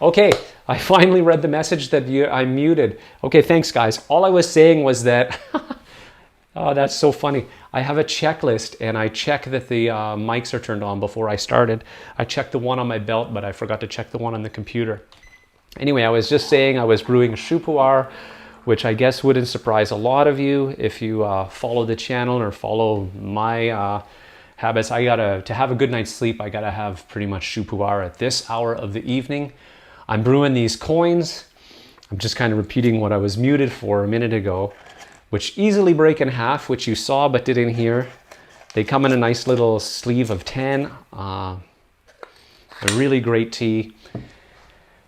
Okay, I finally read the message that I'm muted. Okay, thanks guys. All I was saying was that, oh, that's so funny. I have a checklist and I check that the mics are turned on before I started. I checked the one on my belt, but I forgot to check the one on the computer. Anyway, I was just saying I was brewing Chou Pu'er, which I guess wouldn't surprise a lot of you if you follow the channel or follow my habits. To have a good night's sleep, I gotta have pretty much Chou Pu'er at this hour of the evening. I'm brewing these coins. I'm just kind of repeating what I was muted for a minute ago, which easily break in half, which you saw but didn't hear. They come in a nice little sleeve of 10. A really great tea.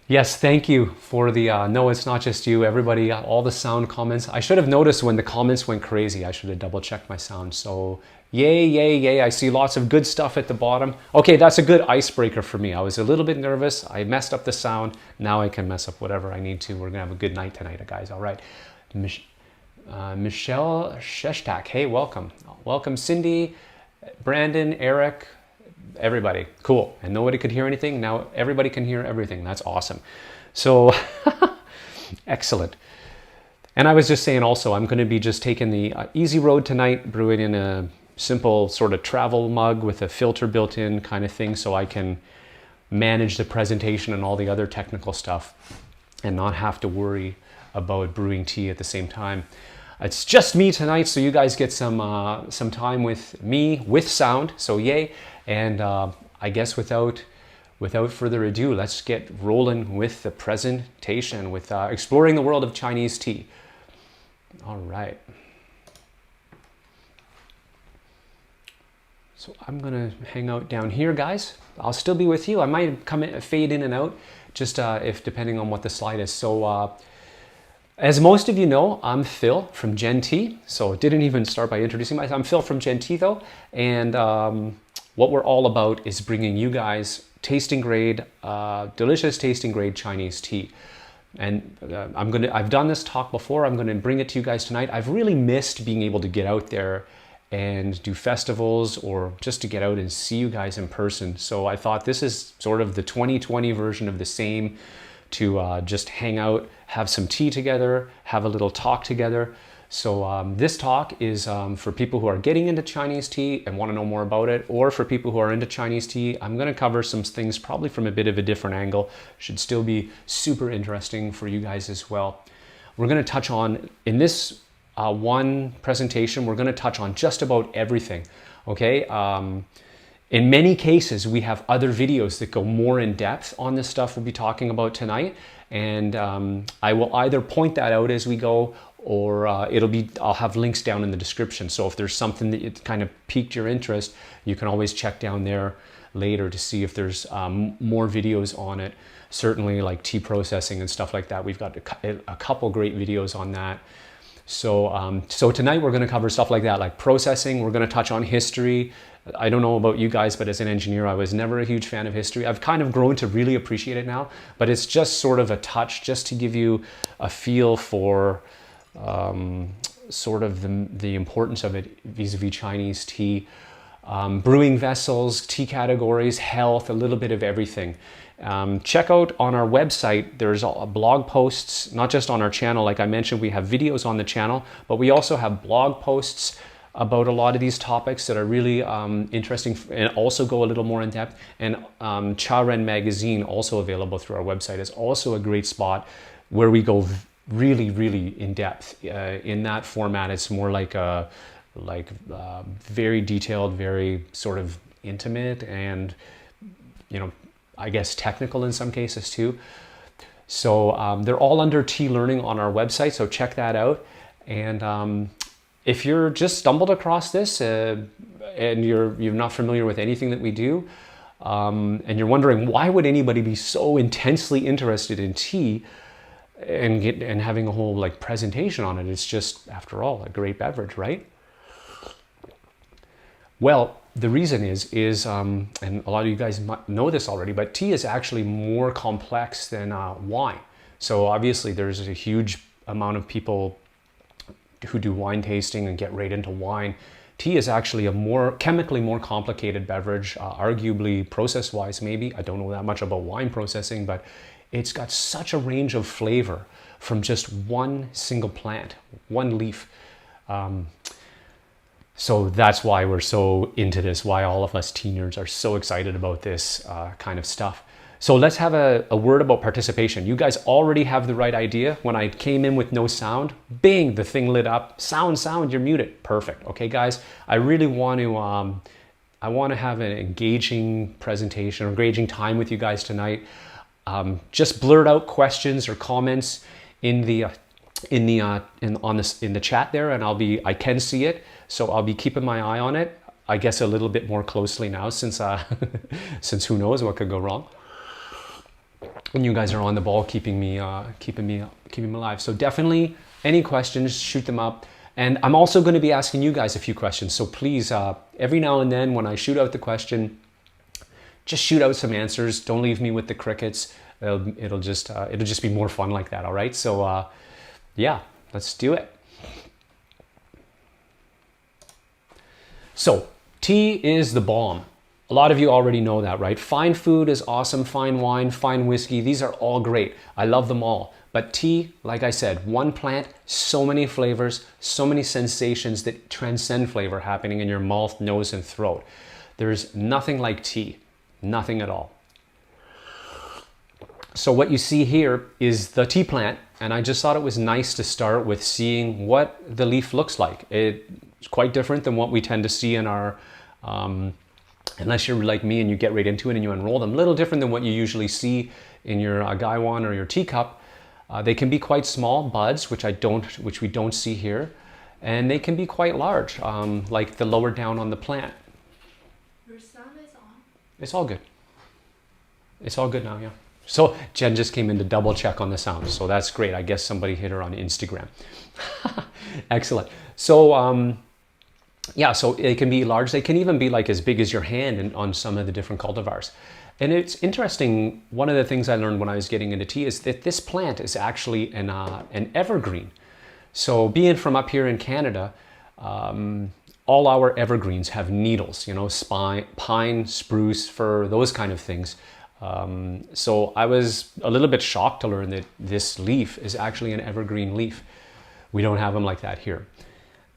Yes, thank you for the, no, it's not just you, everybody, all the sound comments. I should have noticed when the comments went crazy. I should have double checked my sound. So yay, yay, yay. I see lots of good stuff at the bottom. Okay, that's a good icebreaker for me. I was a little bit nervous. I messed up the sound. Now I can mess up whatever I need to. We're gonna have a good night tonight, guys. All right. Michelle Sheshtak, hey, welcome. Welcome, Cindy, Brandon, Eric, everybody. Cool. And nobody could hear anything. Now everybody can hear everything. That's awesome. So excellent. And I was just saying also, I'm going to be just taking the easy road tonight, brewing in a simple sort of travel mug with a filter built in kind of thing, so I can manage the presentation and all the other technical stuff and not have to worry about brewing tea at the same time. It's just me tonight, so you guys get some time with me with sound. So yay! And I guess without further ado, let's get rolling with the presentation, with exploring the world of Chinese tea. All right. So I'm gonna hang out down here, guys. I'll still be with you. I might fade in and out, just if depending on what the slide is. So as most of you know, I'm Phil from GenTea. So didn't even start by introducing myself. I'm Phil from GenTea though, and what we're all about is bringing you guys tasting grade, delicious tasting grade Chinese tea. And I've done this talk before. I'm gonna bring it to you guys tonight. I've really missed being able to get out there and do festivals or just to get out and see you guys in person. So I thought this is sort of the 2020 version of the same, to just hang out, have some tea together, have a little talk together. So this talk is for people who are getting into Chinese tea and want to know more about it, or for people who are into Chinese tea. I'm going to cover some things probably from a bit of a different angle. Should still be super interesting for you guys as well. We're going to touch on, in this one presentation, we're going to touch on just about everything, okay? In many cases, we have other videos that go more in depth on this stuff we'll be talking about tonight. And I will either point that out as we go, or I'll have links down in the description. So if there's something that it kind of piqued your interest, you can always check down there later to see if there's more videos on it. Certainly like tea processing and stuff like that. We've got a couple great videos on that. So, so tonight we're going to cover stuff like that, like processing. We're going to touch on history. I don't know about you guys, but as an engineer, I was never a huge fan of history. I've kind of grown to really appreciate it now, but it's just sort of a touch just to give you a feel for sort of the importance of it vis-a-vis Chinese tea. Brewing vessels, tea categories, health, a little bit of everything. Check out on our website, there's blog posts, not just on our channel. Like I mentioned, we have videos on the channel, but we also have blog posts about a lot of these topics that are really interesting and also go a little more in depth. And Cha Ren Magazine, also available through our website, is also a great spot where we go really, really in depth. In that format, it's more like a very detailed, very sort of intimate, and I guess technical in some cases too. So they're all under Tea Learning on our website, so check that out. And if you're just stumbled across this and you're not familiar with anything that we do, and you're wondering why would anybody be so intensely interested in tea and having a whole like presentation on it, it's just, after all, a great beverage, right? Well, the reason is and a lot of you guys might know this already, but tea is actually more complex than wine. So obviously there's a huge amount of people who do wine tasting and get right into wine. Tea is actually a chemically more complicated beverage, arguably process-wise maybe. I don't know that much about wine processing, but It's got such a range of flavor from just one single plant, one leaf. So that's why we're so into this, why all of us tea nerds are so excited about this kind of stuff. So let's have a word about participation. You guys already have the right idea. When I came in with no sound, bing, the thing lit up. Sound, you're muted. Perfect. Okay, guys, I really want to have an engaging presentation or engaging time with you guys tonight. Just blurt out questions or comments in the chat there, and I can see it, so I'll be keeping my eye on it. I guess a little bit more closely now since since who knows what could go wrong. And you guys are on the ball, keeping me alive. So definitely, any questions, shoot them up. And I'm also going to be asking you guys a few questions. So please, every now and then, when I shoot out the question, just shoot out some answers. Don't leave me with the crickets. It'll just be more fun like that. All right. So yeah, let's do it. So tea is the bomb. A lot of you already know that, right? Fine food is awesome. Fine wine, fine whiskey. These are all great. I love them all. But tea, like I said, one plant, so many flavors, so many sensations that transcend flavor happening in your mouth, nose, and throat. There's nothing like tea. Nothing at all. So what you see here is the tea plant, and I just thought it was nice to start with seeing what the leaf looks like. It's quite different than what we tend to see in our, unless you're like me and you get right into it and you unroll them, a little different than what you usually see in your gaiwan or your teacup. They can be quite small buds, which we don't see here, and they can be quite large, like the lower down on the plant. Your sound is on. It's all good. It's all good now, yeah. So Jen just came in to double check on the sound, so that's great. I guess somebody hit her on Instagram. Excellent. So yeah, so they can be large. They can even be like as big as your hand on some of the different cultivars. And it's interesting, one of the things I learned when I was getting into tea is that this plant is actually an evergreen. So being from up here in Canada, all our evergreens have needles, pine, spruce, fir, those kind of things. So I was a little bit shocked to learn that this leaf is actually an evergreen leaf. We don't have them like that here.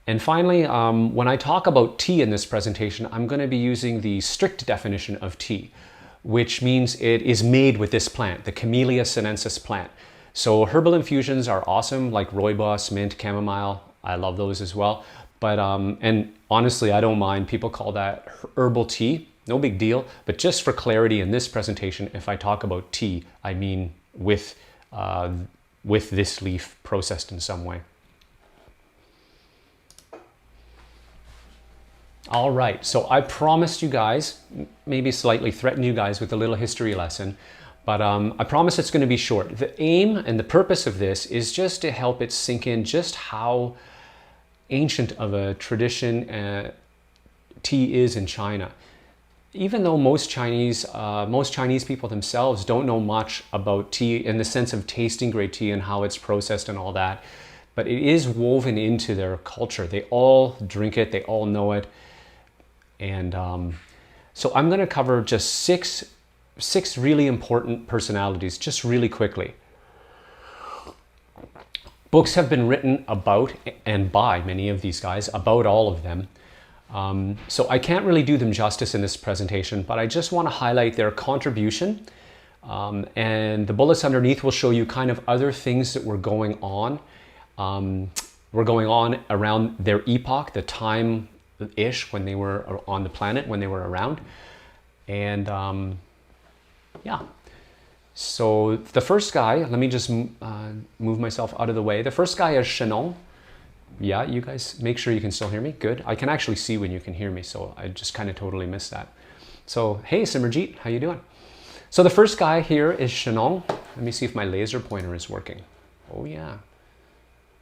And finally, when I talk about tea in this presentation, I'm going to be using the strict definition of tea, which means it is made with this plant, the Camellia sinensis plant. So herbal infusions are awesome, like rooibos, mint, chamomile. I love those as well. But, and honestly, I don't mind. People call that herbal tea. No big deal. But just for clarity in this presentation, if I talk about tea, I mean with this leaf processed in some way. All right, so I promised you guys, maybe slightly threatened you guys with a little history lesson, but I promise it's going to be short. The aim and the purpose of this is just to help it sink in just how ancient of a tradition tea is in China. Even though most Chinese people themselves don't know much about tea in the sense of tasting great tea and how it's processed and all that, but it is woven into their culture. They all drink it, they all know it. And so I'm going to cover just six really important personalities, just really quickly. Books have been written about and by many of these guys, about all of them. So I can't really do them justice in this presentation, but I just want to highlight their contribution. And the bullets underneath will show you kind of other things that were going on around their epoch, the time-ish when they were on the planet, when they were around. And yeah. So the first guy, let me just move myself out of the way. The first guy is Shennong. Yeah, you guys make sure you can still hear me. Good. I can actually see when you can hear me, so I just kind of totally missed that. So, hey, Simmerjeet, how you doing? So the first guy here is Shennong. Let me see if my laser pointer is working. Oh, yeah.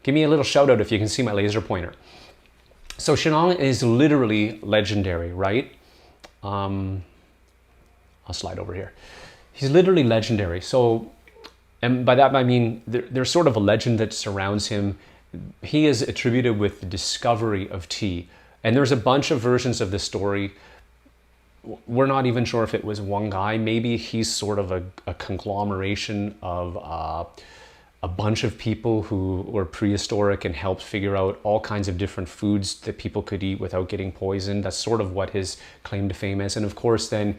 Give me a little shout out if you can see my laser pointer. So Shennong is literally legendary, right? I'll slide over here. He's literally legendary. So, and by that I mean there's sort of a legend that surrounds him. He is attributed with the discovery of tea. And there's a bunch of versions of the story. we're not even sure if it was one guy. Maybe he's sort of a conglomeration of a bunch of people who were prehistoric and helped figure out all kinds of different foods that people could eat without getting poisoned. That's sort of what his claim to fame is. And of course, then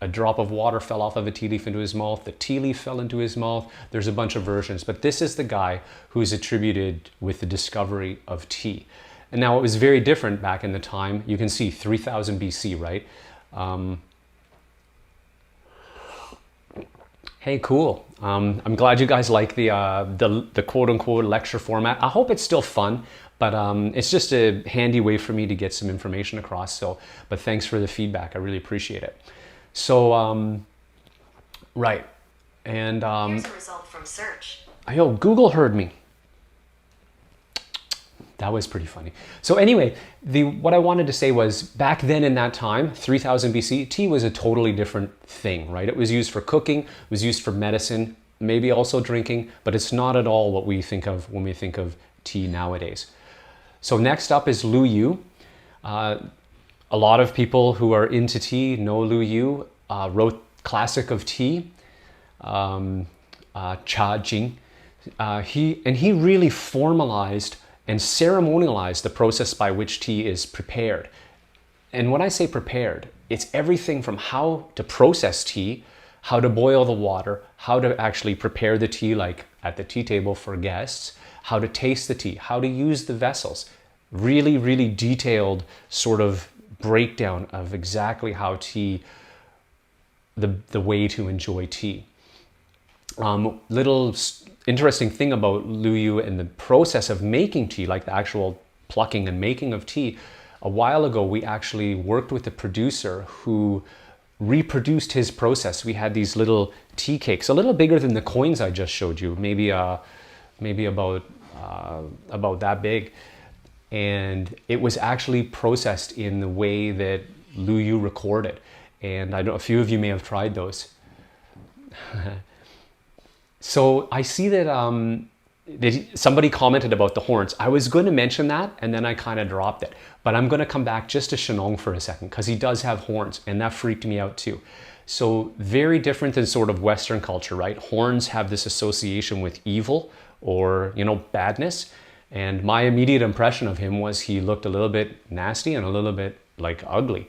a drop of water fell off of a tea leaf into his mouth. The tea leaf fell into his mouth. There's a bunch of versions, but this is the guy who's attributed with the discovery of tea. And now it was very different back in the time. You can see 3000 BC, right? Hey, cool. I'm glad you guys like the quote-unquote lecture format. I hope it's still fun, but it's just a handy way for me to get some information across. So, but thanks for the feedback. I really appreciate it. So, right. And here's a result from search. Yo, Google heard me. That was pretty funny. So anyway, what I wanted to say was back then in that time, 3000 BC, tea was a totally different thing, right? It was used for cooking, it was used for medicine, maybe also drinking, but it's not at all what we think of when we think of tea nowadays. So next up is Lu Yu. A lot of people who are into tea know Lu Yu, wrote Classic of Tea, Cha Jing. He really formalized and ceremonialize the process by which tea is prepared. And when I say prepared, it's everything from how to process tea, how to boil the water, how to actually prepare the tea like at the tea table for guests, how to taste the tea, how to use the vessels. Really, really detailed sort of breakdown of exactly how tea, the way to enjoy tea. Little interesting thing about Lu Yu and the process of making tea, like the actual plucking and making of tea. A while ago, we actually worked with a producer who reproduced his process. We had these little tea cakes, a little bigger than the coins I just showed you, maybe about that big. And it was actually processed in the way that Lu Yu recorded. And I know a few of you may have tried those. So I see that somebody commented about the horns. I was going to mention that and then I kind of dropped it. But I'm going to come back just to Shennong for a second because he does have horns and that freaked me out too. So very different than sort of Western culture, right? Horns have this association with evil or, badness. And my immediate impression of him was he looked a little bit nasty and a little bit like ugly.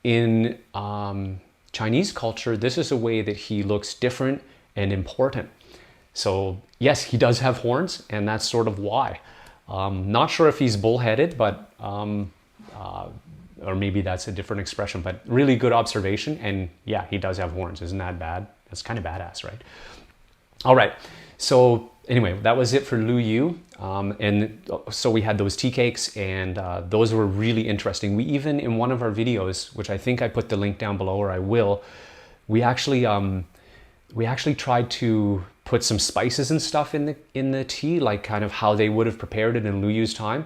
In Chinese culture, this is a way that he looks different and important. So yes, he does have horns and that's sort of why. Not sure if he's bullheaded, but or maybe that's a different expression, but really good observation. And yeah, he does have horns. Isn't that bad? That's kind of badass, right? All right. So anyway, that was it for Lu Yu. And so we had those tea cakes and those were really interesting. We even, in one of our videos, which I think I put the link down below or I will, we actually tried to put some spices and stuff in the tea, like kind of how they would have prepared it in Lu Yu's time.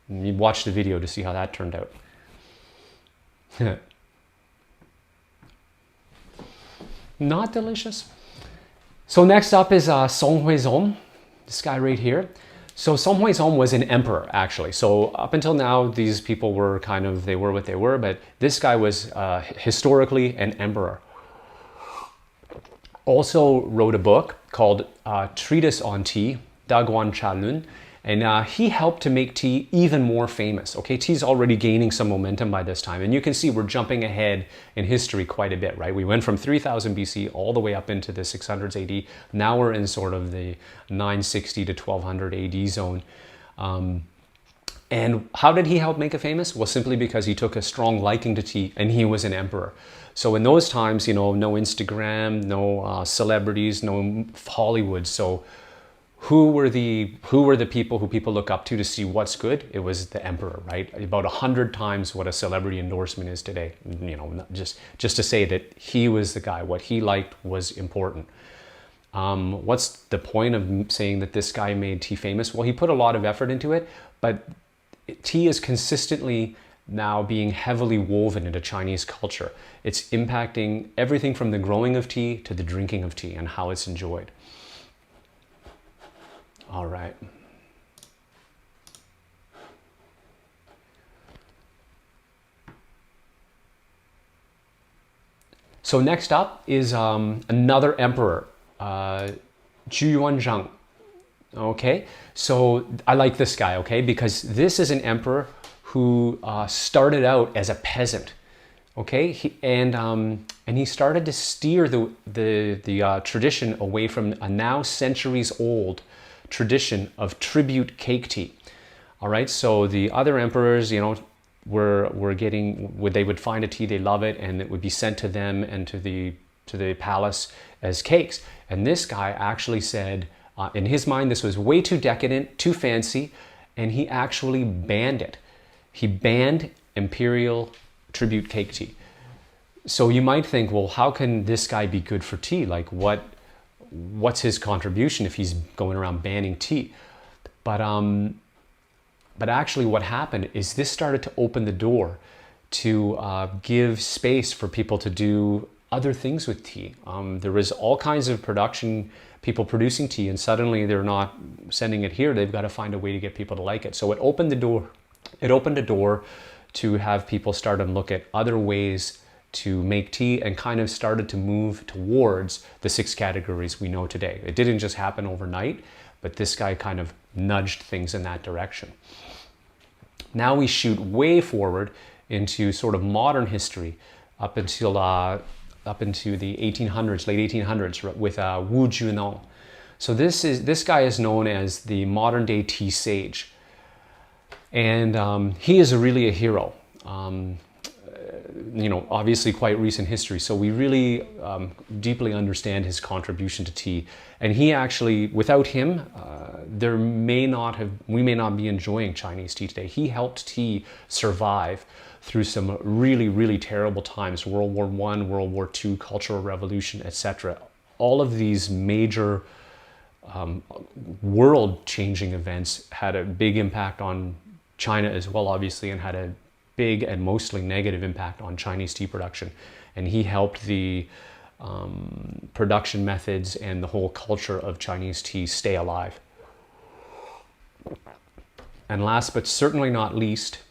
And you watch the video to see how that turned out. Not delicious. So next up is Song Huizong, this guy right here. So Song Huizong was an emperor, actually. So up until now, these people were they were what they were, but this guy was historically an emperor. Also wrote a book called Treatise on Tea, Daguan Cha Lun, and he helped to make tea even more famous. Okay, tea's already gaining some momentum by this time, and you can see we're jumping ahead in history quite a bit, right? We went from 3000 BC all the way up into the 600s AD. Now we're in sort of the 960 to 1200 AD zone. And how did he help make it famous? Well, simply because he took a strong liking to tea and he was an emperor. So in those times, no Instagram, no celebrities, no Hollywood. So who were the people who people look up to see what's good? It was the emperor, right? About 100 times what a celebrity endorsement is today. Just to say that he was the guy. What he liked was important. What's the point of saying that this guy made tea famous? Well, he put a lot of effort into it, but tea is consistently now being heavily woven into Chinese culture. It's impacting everything from the growing of tea to the drinking of tea and how it's enjoyed. All right. So next up is another emperor, Zhu Yuanzhang. Okay, so I like this guy, okay, because this is an emperor who started out as a peasant, okay, and he started to steer the tradition away from a now centuries old tradition of tribute cake tea. All right, so the other emperors, you know, were getting, they would find a tea, they love it, and it would be sent to them and to the palace as cakes. And this guy actually said, in his mind, this was way too decadent, too fancy, and he actually banned it. He banned imperial tribute cake tea. So you might think, well, how can this guy be good for tea? Like, what's his contribution if he's going around banning tea? But actually what happened is this started to open the door to give space for people to do other things with tea. There was all kinds of people producing tea, and suddenly they're not sending it here. They've got to find a way to get people to like it. So it opened the door. It opened a door to have people start and look at other ways to make tea, and kind of started to move towards the 6 categories we know today. It didn't just happen overnight, but this guy kind of nudged things in that direction. Now we shoot way forward into sort of modern history, up into the 1800s, late 1800s, with Wu Junong. So this guy is known as the modern day tea sage, and he is really a hero. You know, obviously quite recent history, so we really deeply understand his contribution to tea. And he actually, without him, we may not be enjoying Chinese tea today. He helped tea survive through some really, really terrible times: World War I, World War II, Cultural Revolution, etc. All of these major world-changing events had a big impact on China as well, obviously, and had a big and mostly negative impact on Chinese tea production. And he helped the production methods and the whole culture of Chinese tea stay alive. And last but certainly not least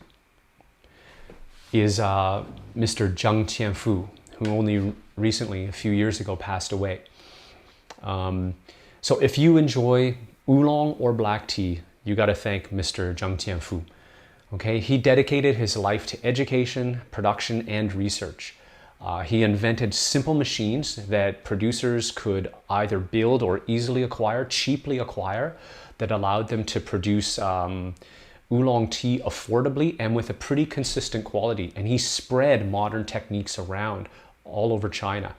is Mr. Zheng Qianfu, who only recently, a few years ago, passed away. So if you enjoy oolong or black tea, you got to thank Mr. Zheng Qianfu. Okay, he dedicated his life to education, production, and research. He invented simple machines that producers could either build or easily acquire, cheaply acquire, that allowed them to produce oolong tea affordably and with a pretty consistent quality. And he spread modern techniques around all over China.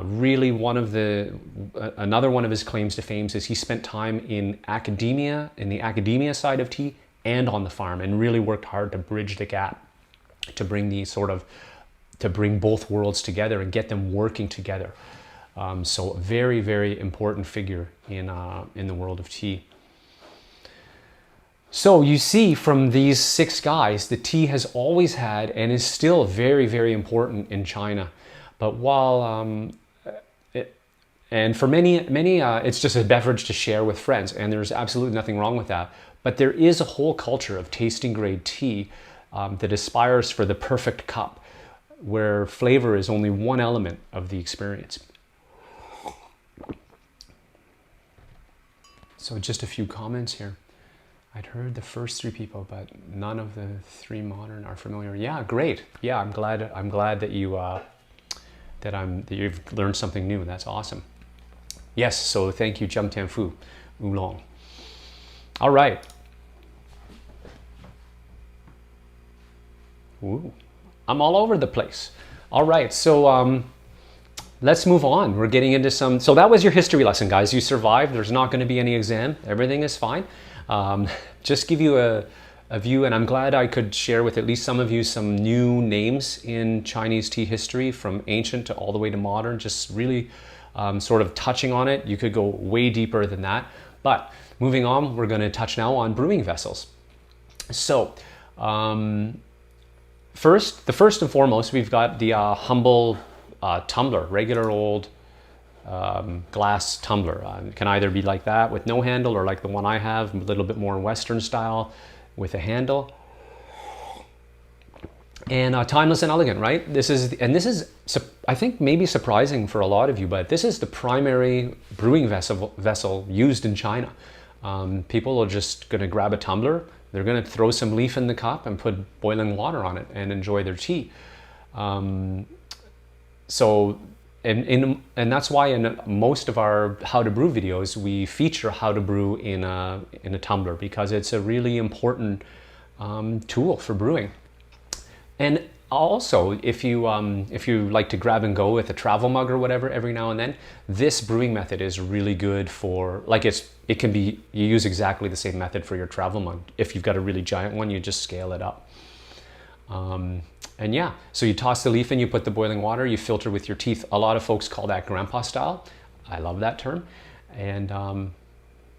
Really, another one of his claims to fame is he spent time in the academia side of tea, and on the farm, and really worked hard to bridge the gap, to bring both worlds together and get them working together. So a very, very important figure in the world of tea. So you see, from these 6 guys, the tea has always had and is still very, very important in China. But while and for many, it's just a beverage to share with friends, and there's absolutely nothing wrong with that. But there is a whole culture of tasting grade tea that aspires for the perfect cup, where flavor is only one element of the experience. So just a few comments here. I'd heard the first 3 people, but none of the 3 modern are familiar. Yeah, great. Yeah, I'm glad that you've learned something new. That's awesome. Yes, so thank you, Zheng Qianfu, oolong. All right. Ooh, I'm all over the place. All right, so let's move on. We're getting into some. So that was your history lesson, guys. You survived. There's not going to be any exam. Everything is fine. Just give you a view, and I'm glad I could share with at least some of you some new names in Chinese tea history, from ancient to all the way to modern. Just really sort of touching on it. You could go way deeper than that, but moving on, we're going to touch now on brewing vessels. So, first and foremost, we've got the humble tumbler, regular old glass tumbler. It can either be like that with no handle, or like the one I have, a little bit more Western style with a handle. And timeless and elegant, right? This is, I think maybe surprising for a lot of you, but this is the primary brewing vessel used in China. People are just going to grab a tumbler, they're going to throw some leaf in the cup and put boiling water on it and enjoy their tea. And that's why in most of our how to brew videos, we feature how to brew in a tumbler, because it's a really important tool for brewing. And also, if you like to grab and go with a travel mug or whatever every now and then, this brewing method is really good for, like, it can be, you use exactly the same method for your travel mug. If you've got a really giant one, you just scale it up. And yeah, so you toss the leaf in, you put the boiling water, you filter with your teeth. A lot of folks call that grandpa style. I love that term. And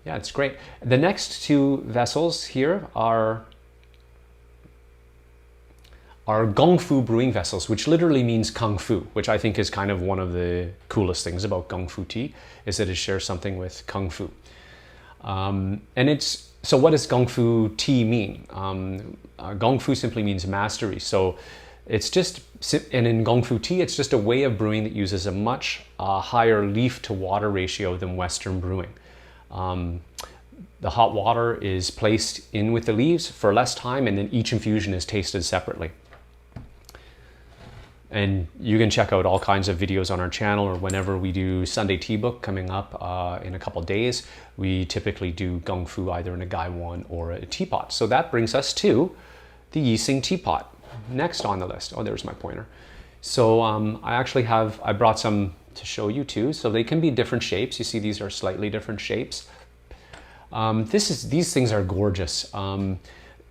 yeah, it's great. The next two vessels here are Gongfu brewing vessels, which literally means Kung Fu, which I think is kind of one of the coolest things about Gongfu tea, is that it shares something with Kung Fu. So what does Gongfu tea mean? Gongfu simply means mastery. So it's just, and in Gongfu tea, it's just a way of brewing that uses a much higher leaf to water ratio than Western brewing. The hot water is placed in with the leaves for less time, and then each infusion is tasted separately. And you can check out all kinds of videos on our channel, or whenever we do Sunday Tea Book coming up in a couple days, we typically do Gongfu either in a gaiwan or a teapot. So that brings us to the Yixing teapot, next on the list. Oh, there's my pointer. So I brought some to show you too. So they can be different shapes. You see these are slightly different shapes. These things are gorgeous.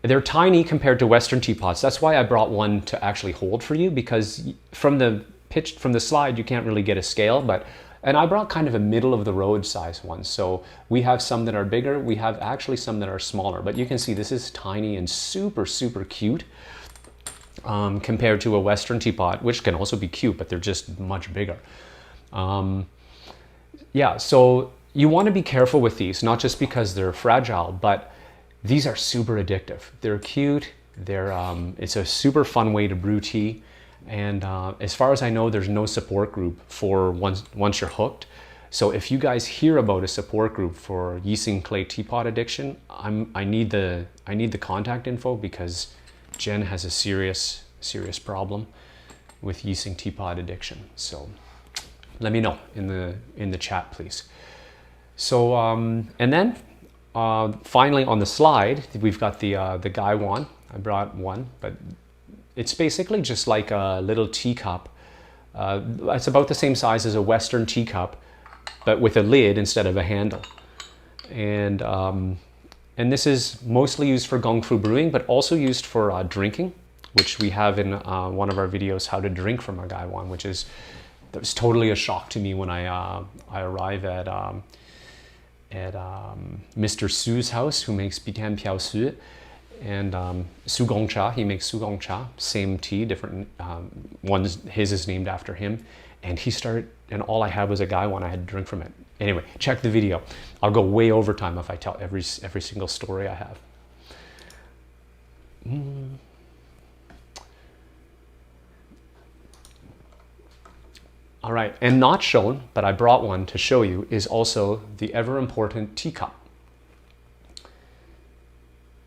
They're tiny compared to Western teapots. That's why I brought one to actually hold for you, because from the slide you can't really get a scale, and I brought kind of a middle of the road size one. So we have some that are bigger, we have actually some that are smaller, but you can see this is tiny and super, super cute compared to a Western teapot, which can also be cute, but they're just much bigger. Yeah, so you want to be careful with these, not just because they're fragile, but these are super addictive. They're cute. It's a super fun way to brew tea. And as far as I know, there's no support group for once you're hooked. So if you guys hear about a support group for Yixing clay teapot addiction, I need the contact info, because Jen has a serious problem with Yixing teapot addiction. So let me know in the chat, please. So and then finally on the slide, we've got the gaiwan. I brought one, but it's basically just like a little teacup. It's about the same size as a Western teacup, but with a lid instead of a handle. And this is mostly used for Gongfu brewing, but also used for drinking, which we have in one of our videos, how to drink from a gaiwan, that was totally a shock to me when I arrive at Mr. Su's house, who makes Bitan Piao Su, and Su Gong Cha. He makes Su Gong Cha, same tea, different his is named after him. And and all I had was a gaiwan. I had to drink from it. Anyway, check the video. I'll go way over time if I tell every single story I have. All right, and not shown, but I brought one to show you, is also the ever important teacup.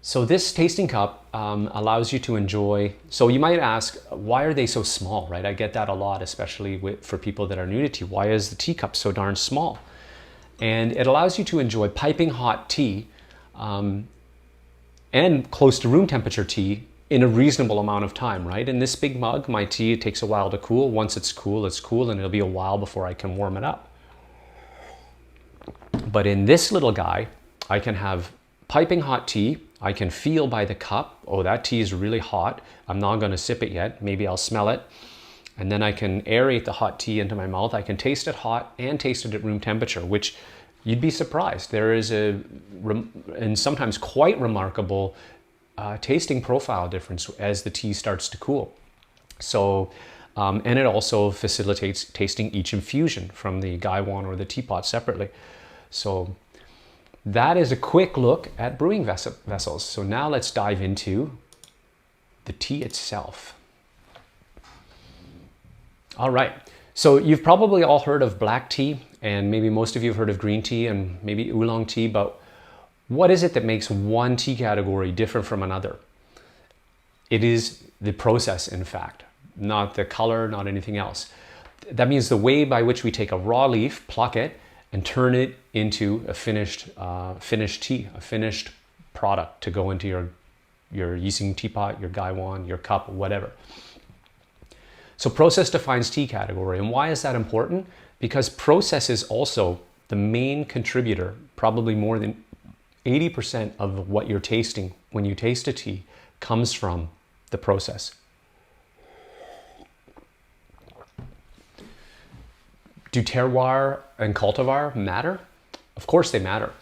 So this tasting cup allows you to enjoy, so you might ask, why are they so small, right? I get that a lot, especially for people that are new to tea. Why is the teacup so darn small? And it allows you to enjoy piping hot tea and close to room temperature tea in a reasonable amount of time, right? In this big mug, my tea, it takes a while to cool. Once it's cool, and it'll be a while before I can warm it up. But in this little guy, I can have piping hot tea. I can feel by the cup, oh, that tea is really hot. I'm not gonna sip it yet. Maybe I'll smell it. And then I can aerate the hot tea into my mouth. I can taste it hot and taste it at room temperature, which you'd be surprised. There is and sometimes quite remarkable tasting profile difference as the tea starts to cool. So, and it also facilitates tasting each infusion from the gaiwan or the teapot separately. So that is a quick look at brewing vessels. So now let's dive into the tea itself. All right. So you've probably all heard of black tea, and maybe most of you have heard of green tea and maybe oolong tea, but what is it that makes one tea category different from another? It is the process, in fact, not the color, not anything else. That means the way by which we take a raw leaf, pluck it, and turn it into a finished tea, a finished product to go into your Yixing teapot, your gaiwan, your cup, whatever. So process defines tea category. And why is that important? Because process is also the main contributor, probably more than 80% of what you're tasting when you taste a tea comes from the process. Do terroir and cultivar matter? Of course they matter.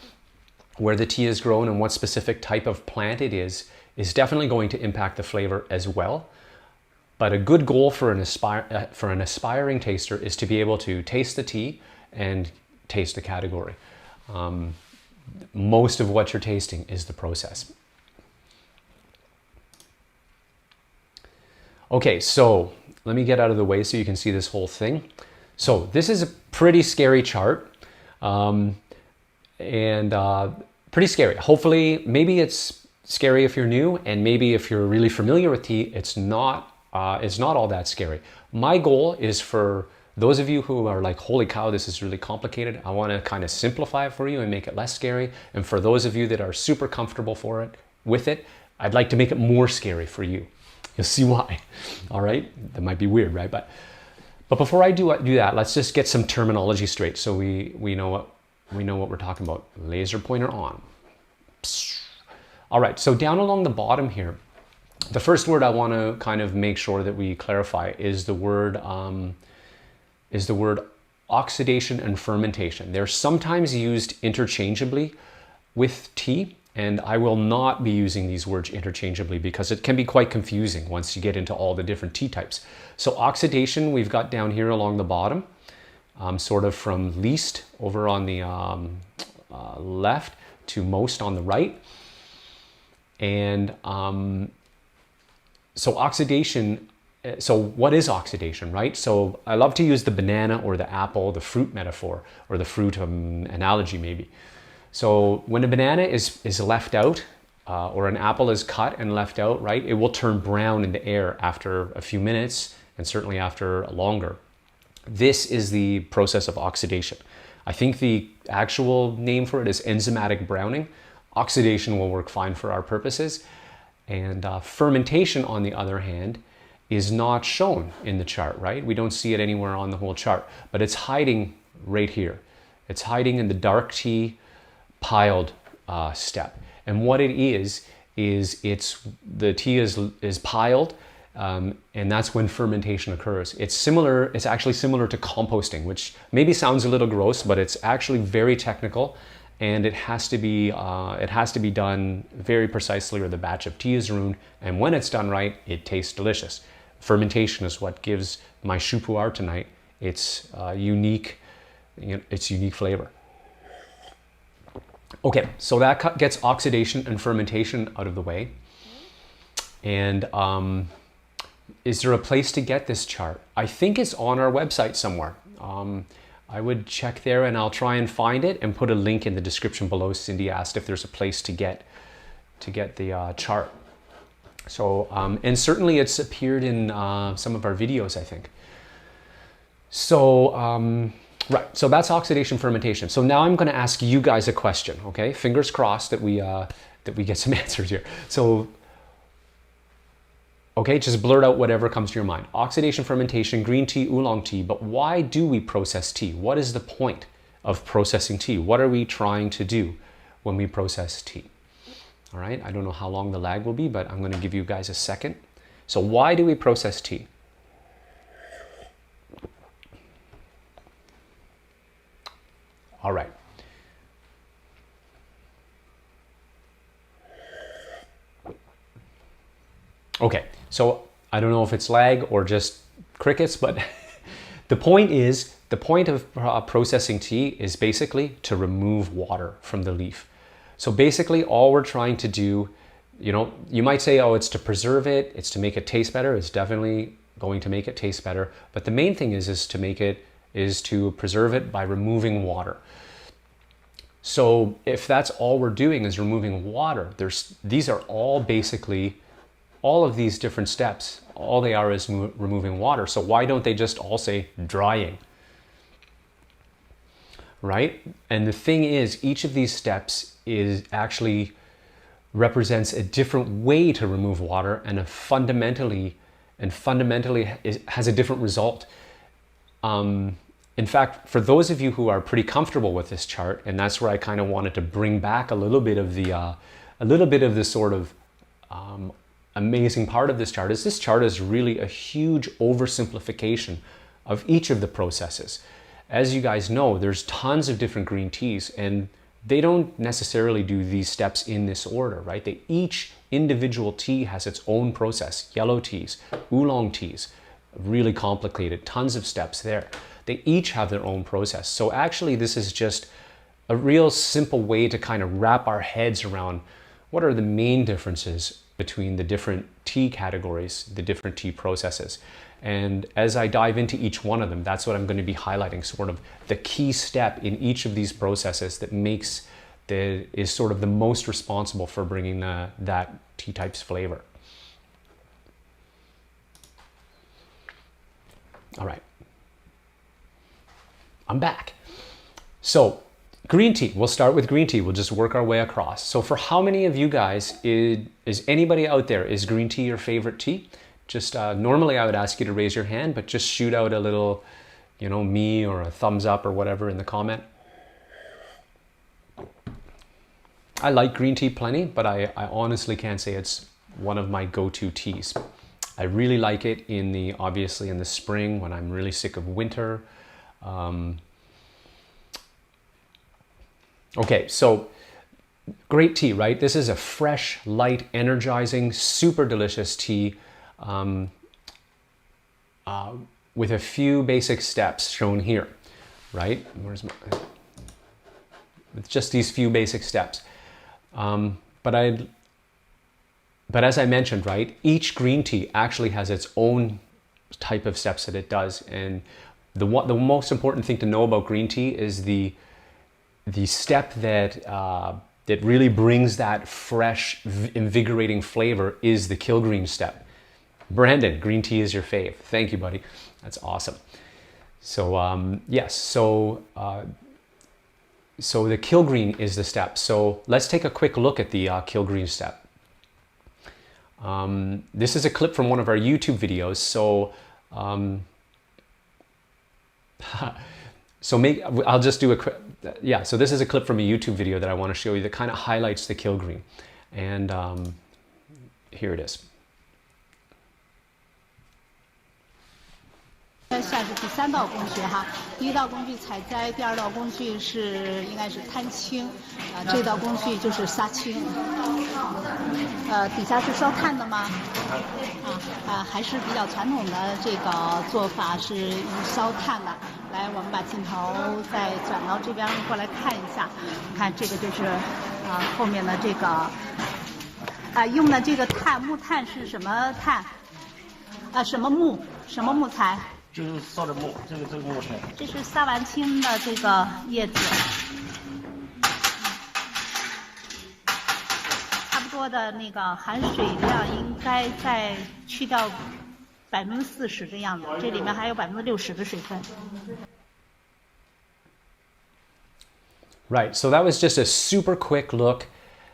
Where the tea is grown and what specific type of plant it is definitely going to impact the flavor as well. But a good goal for an aspiring taster is to be able to taste the tea and taste the category. Most of what you're tasting is the process. Okay, so let me get out of the way so you can see this whole thing. So this is a pretty scary chart, and pretty scary. Hopefully, maybe it's scary if you're new, and maybe if you're really familiar with tea, it's not all that scary. My goal is for those of you who are like, holy cow, this is really complicated. I want to kind of simplify it for you and make it less scary. And for those of you that are super comfortable with it, I'd like to make it more scary for you. You'll see why. All right, that might be weird, right? But before I do that, let's just get some terminology straight so we know what we're talking about. Laser pointer on. All right, so down along the bottom here, the first word I want to kind of make sure that we clarify is the word oxidation and fermentation. They're sometimes used interchangeably with tea, and I will not be using these words interchangeably because it can be quite confusing once you get into all the different tea types. So oxidation we've got down here along the bottom, sort of from least over on the left to most on the right. And so oxidation, so what is oxidation, right? So I love to use the banana or the apple, the fruit metaphor, or the fruit analogy maybe. So when a banana is left out, or an apple is cut and left out, right, it will turn brown in the air after a few minutes, and certainly after longer. This is the process of oxidation. I think the actual name for it is enzymatic browning. Oxidation will work fine for our purposes. And fermentation, on the other hand, is not shown in the chart, right? We don't see it anywhere on the whole chart, but it's hiding right here. It's hiding in the dark tea piled step. And what it is it's the tea is piled, and that's when fermentation occurs. It's actually similar to composting, which maybe sounds a little gross, but it's actually very technical, and it has to be done very precisely, or the batch of tea is ruined. And when it's done right, it tastes delicious. Fermentation is what gives my Shu Pu'er tonight its unique flavor. Okay, so that gets oxidation and fermentation out of the way. And is there a place to get this chart? I think it's on our website somewhere. I would check there, and I'll try and find it and put a link in the description below. Cindy asked if there's a place to get the chart. So, and certainly it's appeared in some of our videos, I think. So, right, so that's oxidation fermentation. So now I'm going to ask you guys a question, okay? Fingers crossed that we get some answers here. So, okay, just blurt out whatever comes to your mind. Oxidation fermentation, green tea, oolong tea, but why do we process tea? What is the point of processing tea? What are we trying to do when we process tea? All right, I don't know how long the lag will be, but I'm going to give you guys a second. So why do we process tea? All right. Okay, so I don't know if it's lag or just crickets, but the point of processing tea is basically to remove water from the leaf. So basically all we're trying to do, you might say, oh, it's to preserve it, it's to make it taste better. It's definitely going to make it taste better. But the main thing is to preserve it by removing water. So if that's all we're doing is removing water, these are all basically, all of these different steps, all they are is removing water. So why don't they just all say drying? Right? And the thing is, each of these steps is actually represents a different way to remove water and fundamentally has a different result. In fact, for those of you who are pretty comfortable with this chart, and that's where I kind of wanted to bring back a little bit of the sort of amazing part of this chart is really a huge oversimplification of each of the processes. As you guys know, there's tons of different green teas, and they don't necessarily do these steps in this order, right? Each individual tea has its own process. Yellow teas, oolong teas, really complicated, tons of steps there. They each have their own process. So actually this is just a real simple way to kind of wrap our heads around what are the main differences between the different tea categories, the different tea processes. And as I dive into each one of them, that's what I'm going to be highlighting, sort of the key step in each of these processes that is sort of the most responsible for bringing that tea type's flavor. All right. I'm back. So green tea, we'll start with green tea. We'll just work our way across. So for how many of you guys, is anybody out there, is green tea your favorite tea? Just normally I would ask you to raise your hand, but just shoot out a little, me or a thumbs up or whatever in the comment. I like green tea plenty, but I honestly can't say it's one of my go-to teas. I really like it obviously in the spring when I'm really sick of winter. Okay, so great tea, right? This is a fresh, light, energizing, super delicious tea with a few basic steps shown here, right? With just these few basic steps. But as I mentioned, right, each green tea actually has its own type of steps that it does, and the most important thing to know about green tea is the step that really brings that fresh, invigorating flavor is the Kilgreen step. Brandon, green tea is your fave. Thank you, buddy. That's awesome. So yes, so the Kilgreen is the step. So let's take a quick look at the Kilgreen step. This is a clip from one of our YouTube videos. So I'll just do a quick, so this is a clip from a YouTube video that I want to show you that kind of highlights the Kilgreen. And here it is. 下是第3道工序哈，第1道工序采摘，第2道工序应该是摊青，这道工序就是杀青。底下是烧炭的吗？还是比较传统的这个做法是以烧炭的。来，我们把镜头再转到这边过来看一下，看这个就是后面的这个用的这个木炭是什么炭？什么木材？ 就是烧的木，这个木材。这是杀完青的这个叶子，差不多的那个含水量应该在去掉40%的样子，这里面还有60%的水分。 Right, so that was just a super quick look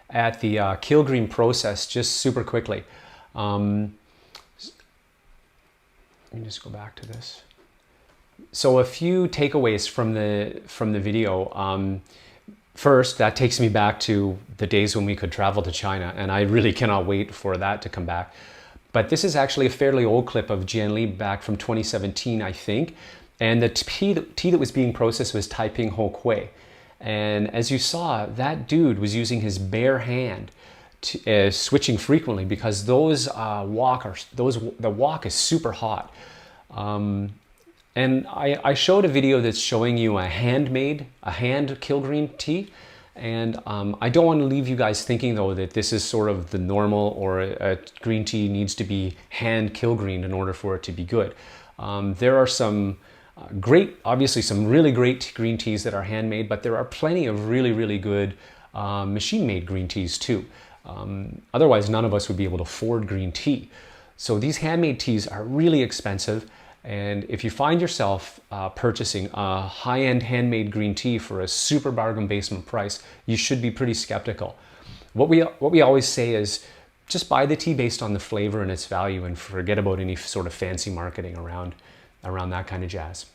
at the Kilgreen process, just super quickly. Let me just go back to this. So a few takeaways from the video. First, that takes me back to the days when we could travel to China, and I really cannot wait for that to come back. But this is actually a fairly old clip of Jian Li back from 2017, I think. And the tea that was being processed was Taiping Ho Kui. And as you saw, that dude was using his bare hand, switching frequently because the wok is super hot. And I showed a video that's showing you a hand Kilgreen tea, And I don't want to leave you guys thinking though that this is sort of the normal, or a green tea needs to be hand kilgreened in order for it to be good. There are some obviously some really great green teas that are handmade, but there are plenty of really, really good machine-made green teas too. Otherwise, none of us would be able to afford green tea. So these handmade teas are really expensive. And if you find yourself purchasing a high-end handmade green tea for a super bargain basement price, you should be pretty skeptical. What we always say is just buy the tea based on the flavor and its value, and forget about any sort of fancy marketing around that kind of jazz.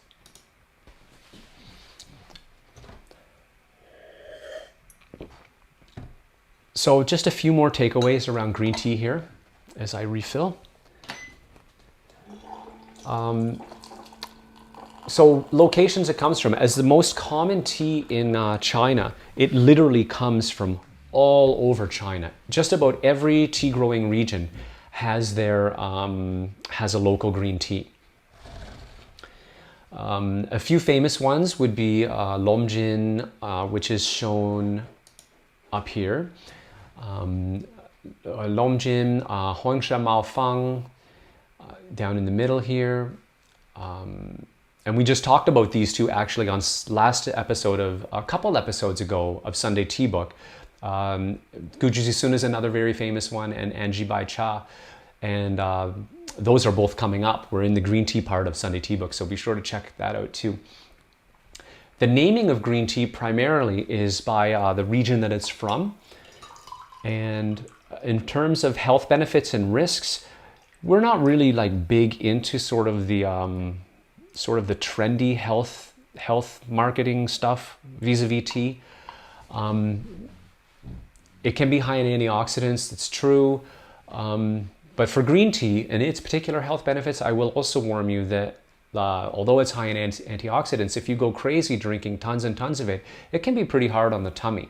So just a few more takeaways around green tea here as I refill. So locations it comes from, as the most common tea in China, it literally comes from all over China. Just about every tea growing region has has a local green tea. A few famous ones would be Lomjin, which is shown up here. Lomjin, Huangsha Maofang, down in the middle here. And we just talked about these two actually on last episode of a couple episodes ago of Sunday Tea Book. Guji Sun is another very famous one, and Anji Bai Cha. And those are both coming up. We're in the green tea part of Sunday Tea Book, so be sure to check that out too. The naming of green tea primarily is by the region that it's from. And in terms of health benefits and risks, we're not really like big into sort of the trendy health marketing stuff vis-a-vis tea. It can be high in antioxidants, it's true. But for green tea and its particular health benefits, I will also warn you that although it's high in antioxidants, if you go crazy drinking tons and tons of it, it can be pretty hard on the tummy.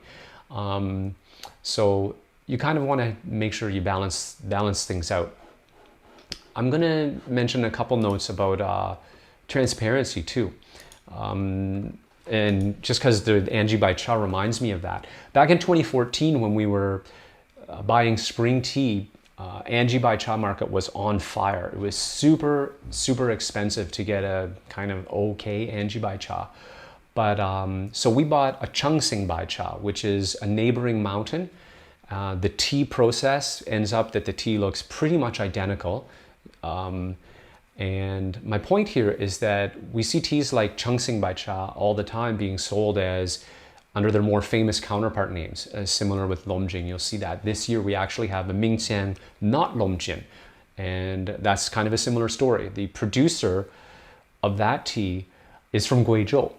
So you kind of want to make sure you balance things out. I'm going to mention a couple notes about transparency too. And just because the Anji Bai Cha reminds me of that. Back in 2014, when we were buying spring tea, Anji Bai Cha market was on fire. It was super, super expensive to get a kind of okay Anji Bai Cha. But so we bought a Chungsing Bai Cha, which is a neighboring mountain. The tea process ends up that the tea looks pretty much identical. And my point here is that we see teas like Chungsing Bai Cha all the time being sold as under their more famous counterpart names, similar with Lomjin. You'll see that this year we actually have a Mingqian not Lomjin, and that's kind of a similar story. The producer of that tea is from Guizhou.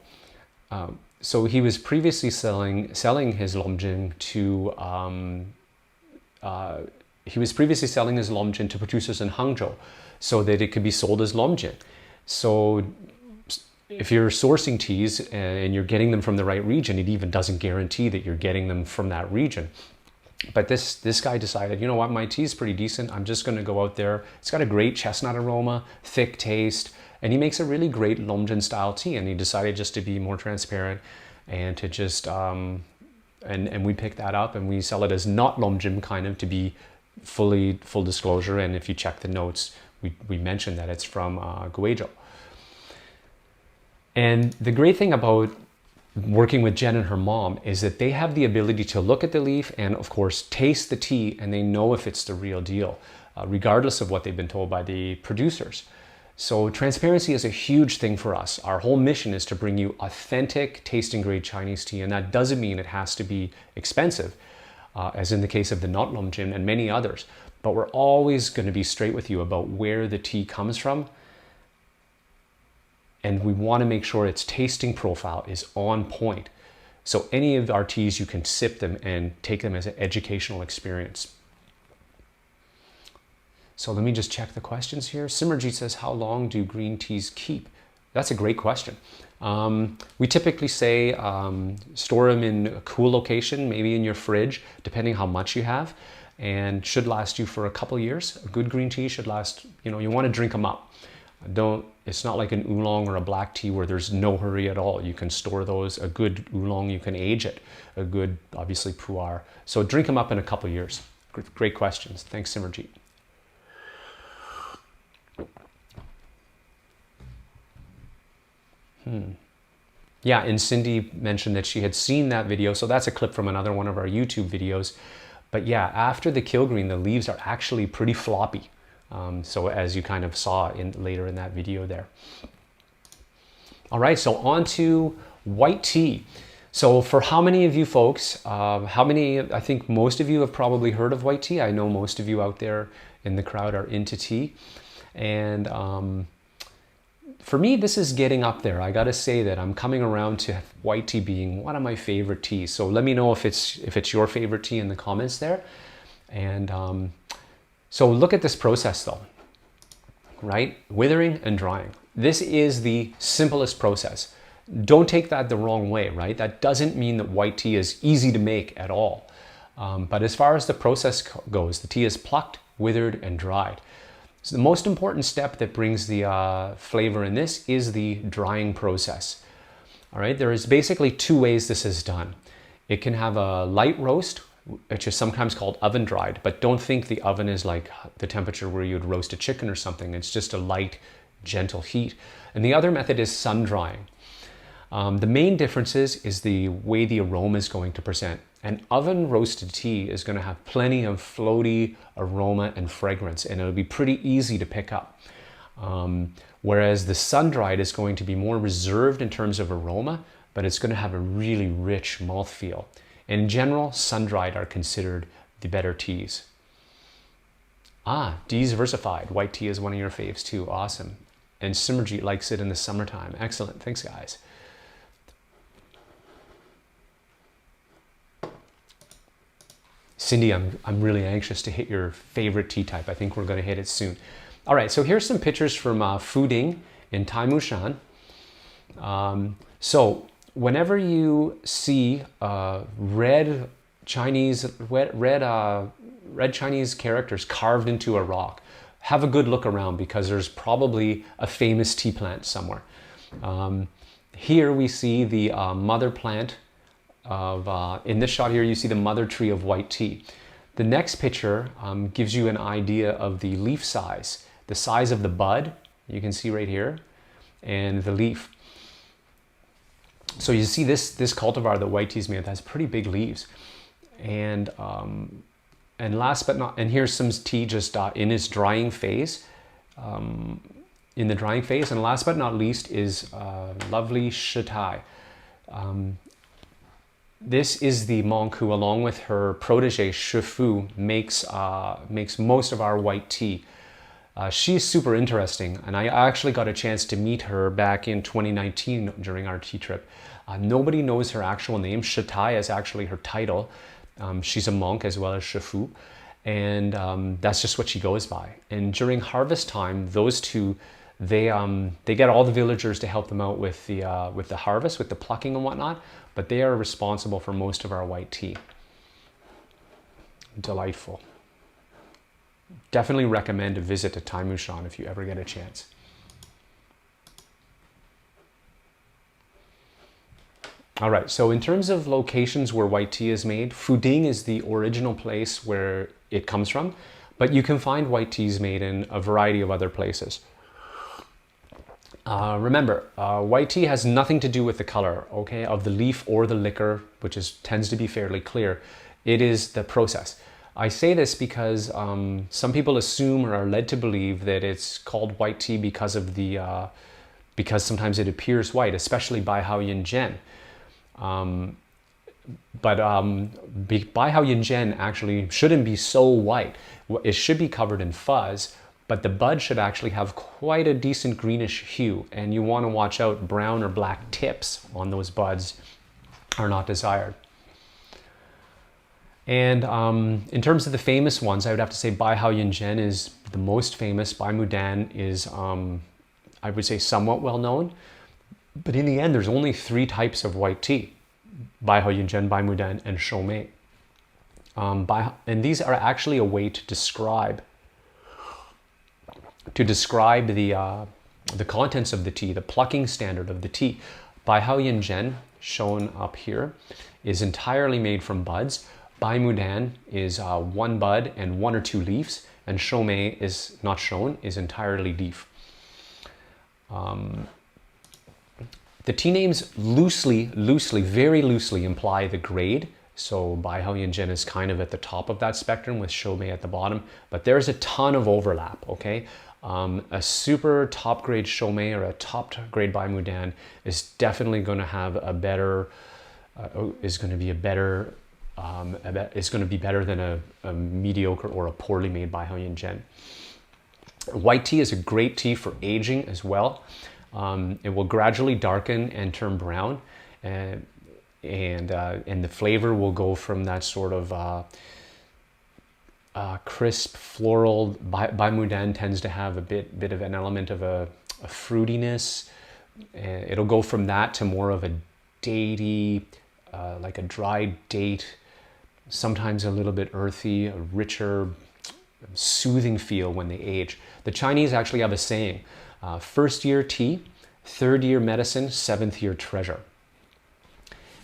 So he was previously selling his Lomjin to producers in Hangzhou, so that it could be sold as Lomjin. So if you're sourcing teas and you're getting them from the right region, it even doesn't guarantee that you're getting them from that region. But this guy decided, you know what, my tea is pretty decent. I'm just going to go out there. It's got a great chestnut aroma, thick taste, and he makes a really great Lomjin style tea. And he decided just to be more transparent and to just and we pick that up and we sell it as not Lomjin, kind of to be full disclosure. And if you check the notes, we mentioned that it's from Guizhou. And the great thing about working with Jen and her mom is that they have the ability to look at the leaf and of course taste the tea, and they know if it's the real deal, regardless of what they've been told by the producers. So transparency is a huge thing for us. Our whole mission is to bring you authentic tasting grade Chinese tea, and that doesn't mean it has to be expensive, as in the case of the not Lomjin and many others. But we're always going to be straight with you about where the tea comes from. And we want to make sure its tasting profile is on point. So any of our teas, you can sip them and take them as an educational experience. So let me just check the questions here. Simmerjeet says, how long do green teas keep? That's a great question. We typically say store them in a cool location, maybe in your fridge, depending how much you have, and should last you for a couple years. A good green tea should last, you want to drink them up. It's not like an oolong or a black tea where there's no hurry at all. You can store those. A good oolong, you can age it. A good, obviously, pu'er. So drink them up in a couple years. Great questions. Thanks, Simmerjeet. Yeah, and Cindy mentioned that she had seen that video. So that's a clip from another one of our YouTube videos. But yeah, after the Kilgreen, the leaves are actually pretty floppy. So as you kind of saw later in that video there. All right, so on to white tea. So for how many of you folks, I think most of you have probably heard of white tea. I know most of you out there in the crowd are into tea. And for me, this is getting up there. I gotta say that I'm coming around to white tea being one of my favorite teas. So let me know if it's your favorite tea in the comments there. And so look at this process though, right? Withering and drying. This is the simplest process. Don't take that the wrong way, right? That doesn't mean that white tea is easy to make at all. But as far as the process goes, the tea is plucked, withered, and dried. So the most important step that brings the flavor in this is the drying process. All right, there is basically two ways this is done. It can have a light roast, which is sometimes called oven dried, but don't think the oven is like the temperature where you'd roast a chicken or something. It's just a light, gentle heat. And the other method is sun drying. The main difference is the way the aroma is going to present. An oven roasted tea is going to have plenty of floaty aroma and fragrance, and it'll be pretty easy to pick up. Whereas the sun dried is going to be more reserved in terms of aroma, but it's going to have a really rich mouthfeel. In general, sun dried are considered the better teas. Dee's Versified. White tea is one of your faves too. Awesome. And Simmerjeet likes it in the summertime. Excellent. Thanks, guys. Cindy, I'm really anxious to hit your favorite tea type. I think we're going to hit it soon. All right, so here's some pictures from Fuding in Taimushan. So whenever you see red Chinese characters carved into a rock, have a good look around because there's probably a famous tea plant somewhere. Here we see the mother plant of, in this shot here, you see the mother tree of white tea. The next picture gives you an idea of the leaf size, the size of the bud, you can see right here, and the leaf. So you see this cultivar that white tea is made with has pretty big leaves. And last but not, and here's some tea just in its drying phase, in the drying phase. And last but not least is lovely Shitai. This is the monk who, along with her protege Shifu, makes most of our white tea. She's super interesting, and I actually got a chance to meet her back in 2019 during our tea trip. Nobody knows her actual name. Shitai is actually her title. She's a monk as well as Shifu, and that's just what she goes by. And during harvest time, those two, they get all the villagers to help them out with the harvest, with the plucking and whatnot. But they are responsible for most of our white tea. Delightful. Definitely recommend a visit to Taimushan if you ever get a chance. All right, so in terms of locations where white tea is made, Fuding is the original place where it comes from, but you can find white teas made in a variety of other places. Remember, white tea has nothing to do with the color, okay, of the leaf or the liquor, which tends to be fairly clear. It is the process. I say this because some people assume or are led to believe that it's called white tea because of because sometimes it appears white, especially Bai Hao Yin Zhen. Bai Hao Yin Zhen actually shouldn't be so white. It should be covered in fuzz. But the bud should actually have quite a decent greenish hue, and you want to watch out. Brown or black tips on those buds are not desired. And in terms of the famous ones, I would have to say Bai Hao Yin Zhen is the most famous. Bai Mudan is, I would say, somewhat well known. But in the end, there's only 3 types of white tea: Bai Hao Yin Zhen, Bai Mudan, and Shou Mei. And these are actually a way to describe the the contents of the tea, the plucking standard of the tea. Bai Hao Yin Zhen, shown up here, is entirely made from buds. Bai Mudan is one bud and one or two leaves, and Shou Mei is not shown, is entirely leaf. The tea names loosely, very loosely imply the grade. So Bai Hao Yin Zhen is kind of at the top of that spectrum with Shou Mei at the bottom, but there's a ton of overlap, okay? A super top grade Shou Mei or a top grade Bai Mudan is definitely going to have a better, is going to be better than a mediocre or a poorly made Bai Hao Yin Zhen. White tea is a great tea for aging as well. It will gradually darken and turn brown, and the flavor will go from that sort of crisp floral. Bai Mudan tends to have a bit of an element of a fruitiness. It'll go from that to more of a datey, like a dried date, sometimes a little bit earthy, a richer, soothing feel when they age. The Chinese actually have a saying, first year tea, third year medicine, seventh year treasure.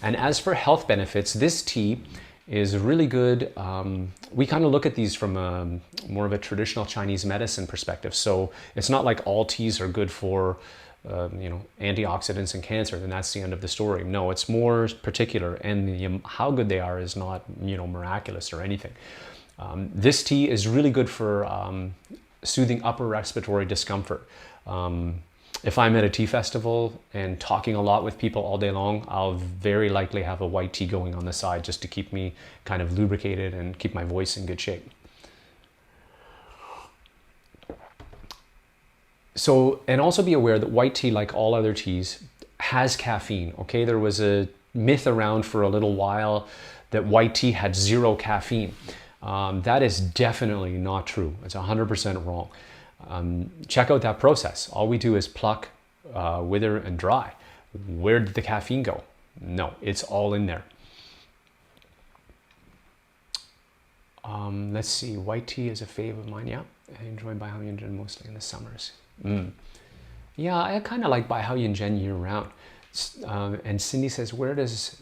And as for health benefits, this tea is really good. We kind of look at these from more of a traditional Chinese medicine perspective. So it's not like all teas are good for antioxidants and cancer, then that's the end of the story. No, it's more particular, and how good they are is not miraculous or anything. This tea is really good for soothing upper respiratory discomfort. If I'm at a tea festival and talking a lot with people all day long, I'll very likely have a white tea going on the side just to keep me kind of lubricated and keep my voice in good shape. So, and also be aware that white tea, like all other teas, has caffeine, okay? There was a myth around for a little while that white tea had zero caffeine. That is definitely not true. It's 100% wrong. Check out that process. All we do is pluck, wither, and dry. Where did the caffeine go? No, it's all in there. Let's see. White tea is a fave of mine. Yeah, I enjoy Bai Hao Yin Zhen mostly in the summers. Yeah, I kind of like Bai Hao Yin Zhen year round. And Cindy says, where does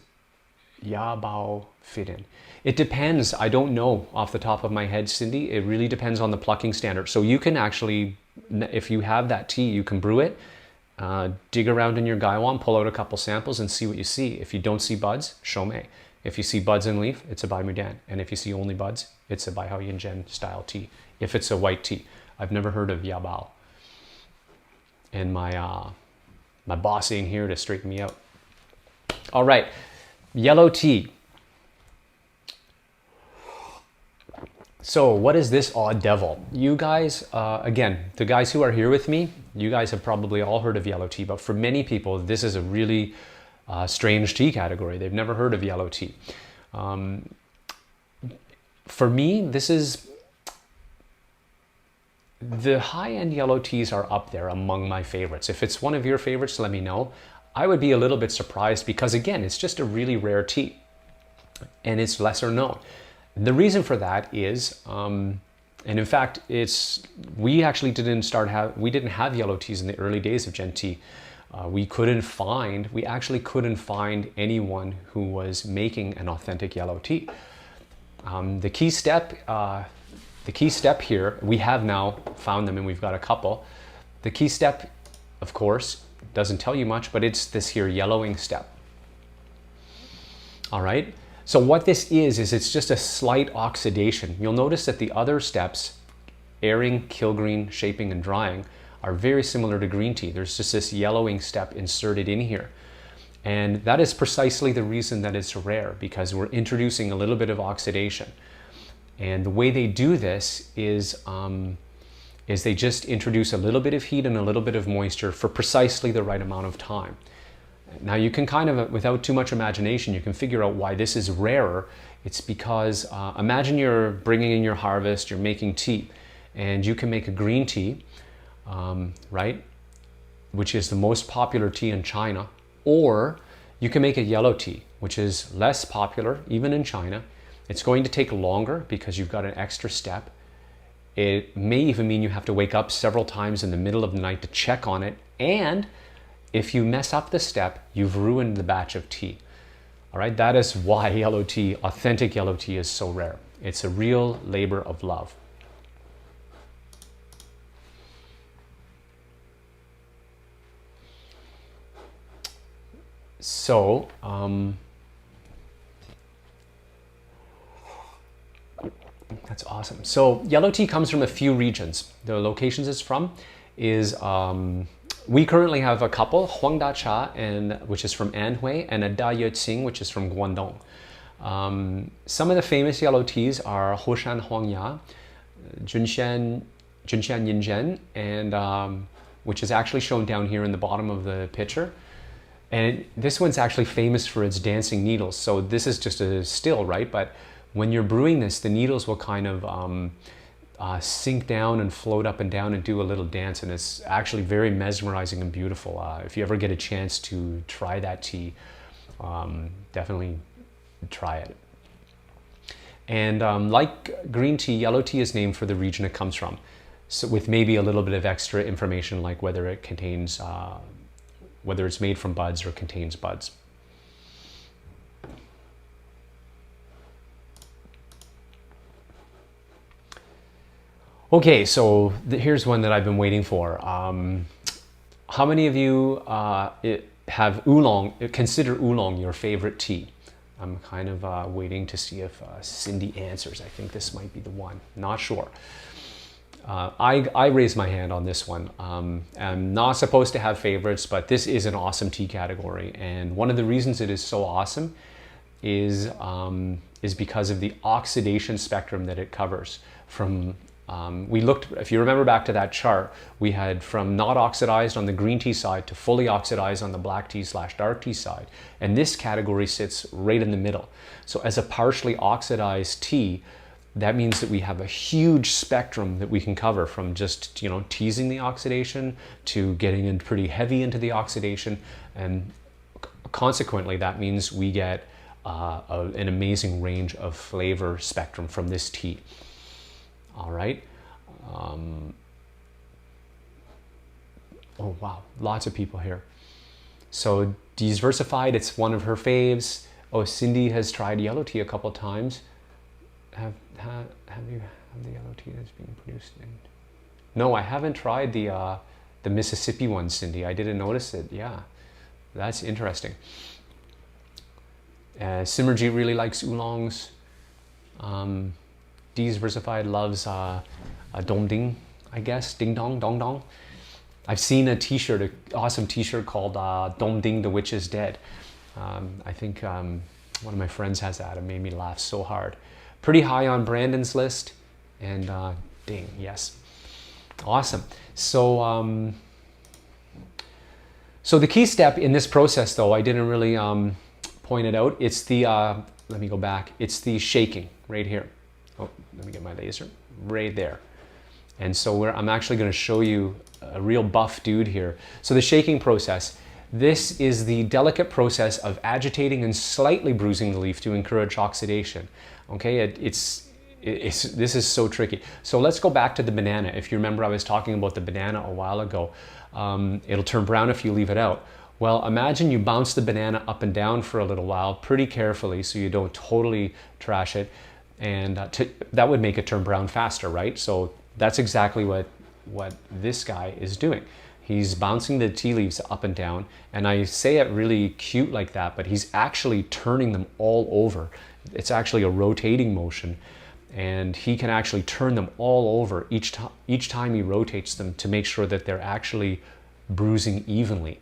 Ya Bao fit in? It depends. I don't know off the top of my head, Cindy. It really depends on the plucking standard. So you can actually, if you have that tea, you can brew it, dig around in your gaiwan, pull out a couple samples and see what you see. If you don't see buds, Shou Mei. If you see buds and leaf, it's a Bai Mudan. And if you see only buds, it's a Bai Hao Yin Zhen style tea. If it's a white tea. I've never heard of Ya Bao. And my boss ain't here to straighten me out. All right, yellow tea. So what is this odd devil? You guys, again, the guys who are here with me, you guys have probably all heard of yellow tea, but for many people, this is a really strange tea category. They've never heard of yellow tea. For me, this is, the high-end yellow teas are up there among my favorites. If it's one of your favorites, let me know. I would be a little bit surprised because, again, it's just a really rare tea and it's lesser known. The reason for that is, and in fact, we actually didn't have yellow teas in the early days of Gen Tea. We actually couldn't find anyone who was making an authentic yellow tea. The key step here, we have now found them and we've got a couple. The key step, of course, doesn't tell you much, but it's this here yellowing step. All right. So what this is it's just a slight oxidation. You'll notice that the other steps, airing, kilgreen, shaping, and drying, are very similar to green tea. There's just this yellowing step inserted in here. And that is precisely the reason that it's rare, because we're introducing a little bit of oxidation. And the way they do this is they just introduce a little bit of heat and a little bit of moisture for precisely the right amount of time. Now you can kind of, without too much imagination, you can figure out why this is rarer. It's because imagine you're bringing in your harvest, you're making tea, and you can make a green tea, right, which is the most popular tea in China, or you can make a yellow tea, which is less popular even in China. It's going to take longer because you've got an extra step, It may even mean you have to wake up several times in the middle of the night to check on it. And if you mess up the step, you've ruined the batch of tea. All right, that is why yellow tea, authentic yellow tea, is so rare. It's a real labor of love. So, that's awesome. So yellow tea comes from a few regions. The locations it's from is, we currently have a couple, Huangda Cha, which is from Anhui, and a Da Ye Qing, which is from Guangdong. Some of the famous yellow teas are Hoshan Huangya, Junshan Yinzhen, and which is actually shown down here in the bottom of the picture. And this one's actually famous for its dancing needles. So this is just a still, right? But when you're brewing this, the needles will kind of sink down and float up and down and do a little dance. And it's actually very mesmerizing and beautiful. If you ever get a chance to try that tea, definitely try it. And like green tea, yellow tea is named for the region it comes from. So with maybe a little bit of extra information, like whether it contains, whether it's made from buds or contains buds. Okay, so here's one that I've been waiting for. How many of you have oolong, consider oolong your favorite tea? I'm kind of waiting to see if Cindy answers. I think this might be the one, not sure. I raised my hand on this one. I'm not supposed to have favorites, but this is an awesome tea category. And one of the reasons it is so awesome is because of the oxidation spectrum that it covers. From we looked, if you remember back to that chart, we had from not oxidized on the green tea side to fully oxidized on the black tea / dark tea side. And this category sits right in the middle. So as a partially oxidized tea, that means that we have a huge spectrum that we can cover, from just, you know, teasing the oxidation to getting in pretty heavy into the oxidation. And consequently, that means we get an amazing range of flavor spectrum from this tea. All right. Oh, wow. Lots of people here. So Diversified, it's one of her faves. Oh, Cindy has tried yellow tea a couple of times. Have the yellow tea that's being produced in? No, I haven't tried the Mississippi one, Cindy. I didn't notice it. Yeah, that's interesting. Simmerjeet really likes oolongs. Diversified loves Dong Ding, I guess. Ding Dong, Dong Dong. I've seen a t-shirt, an awesome t-shirt called Dong Ding, the Witch is Dead. I think one of my friends has that. It made me laugh so hard. Pretty high on Brandon's list. And ding, yes. Awesome. So, so the key step in this process, though, I didn't really point it out. It's the, let me go back. It's the shaking right here. Oh, let me get my laser. Right there. And so I'm actually going to show you a real buff dude here. So the shaking process, this is the delicate process of agitating and slightly bruising the leaf to encourage oxidation. Okay, this is so tricky. So let's go back to the banana. If you remember, I was talking about the banana a while ago. It'll turn brown if you leave it out. Well, imagine you bounce the banana up and down for a little while, pretty carefully, so you don't totally trash it. And that would make it turn brown faster, right? So that's exactly what this guy is doing. He's bouncing the tea leaves up and down, and I say it really cute like that, but he's actually turning them all over. It's actually a rotating motion, and he can actually turn them all over each time he rotates them to make sure that they're actually bruising evenly.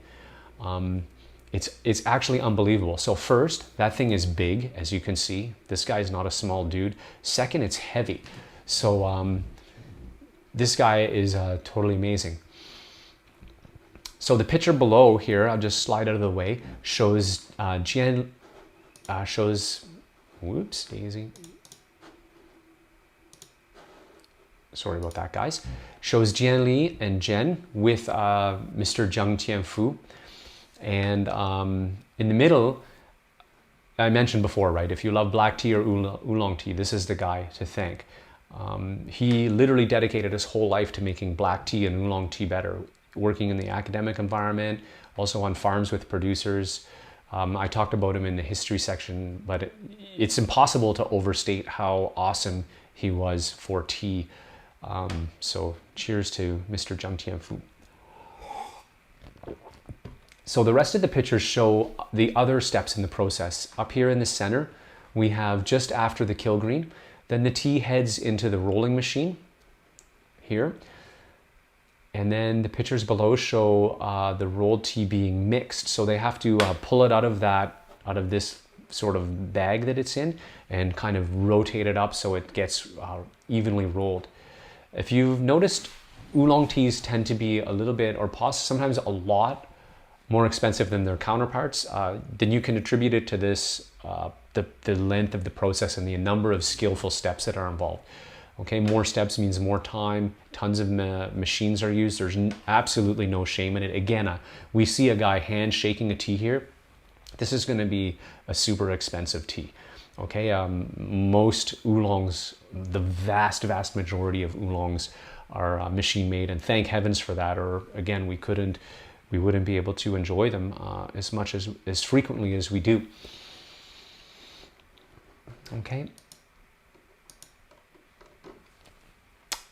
It's actually unbelievable. So first, that thing is big, as you can see. This guy's not a small dude. Second, it's heavy. So this guy is totally amazing. So the picture below here, I'll just slide out of the way, shows whoops, Daisy. Sorry about that, guys. Shows Jian Li and Jen with Mr. Zheng Tianfu. And in the middle, I mentioned before, right? If you love black tea or oolong tea, this is the guy to thank. He literally dedicated his whole life to making black tea and oolong tea better, working in the academic environment, also on farms with producers. I talked about him in the history section, but it's impossible to overstate how awesome he was for tea. So cheers to Mr. Zheng Tianfu. So the rest of the pictures show the other steps in the process. Up here in the center, we have just after the kill green. Then the tea heads into the rolling machine here. And then the pictures below show the rolled tea being mixed. So they have to pull it out of this sort of bag that it's in and kind of rotate it up so it gets evenly rolled. If you've noticed, oolong teas tend to be a little bit, or sometimes a lot more expensive than their counterparts. Then you can attribute it to this, the length of the process and the number of skillful steps that are involved. Okay, more steps means more time, tons of machines are used. There's absolutely no shame in it. Again, we see a guy hand shaking a tea here. This is going to be a super expensive tea. Okay, most oolongs, the vast majority of oolongs are machine made, and thank heavens for that, or again, we wouldn't be able to enjoy them as much as frequently as we do. Okay.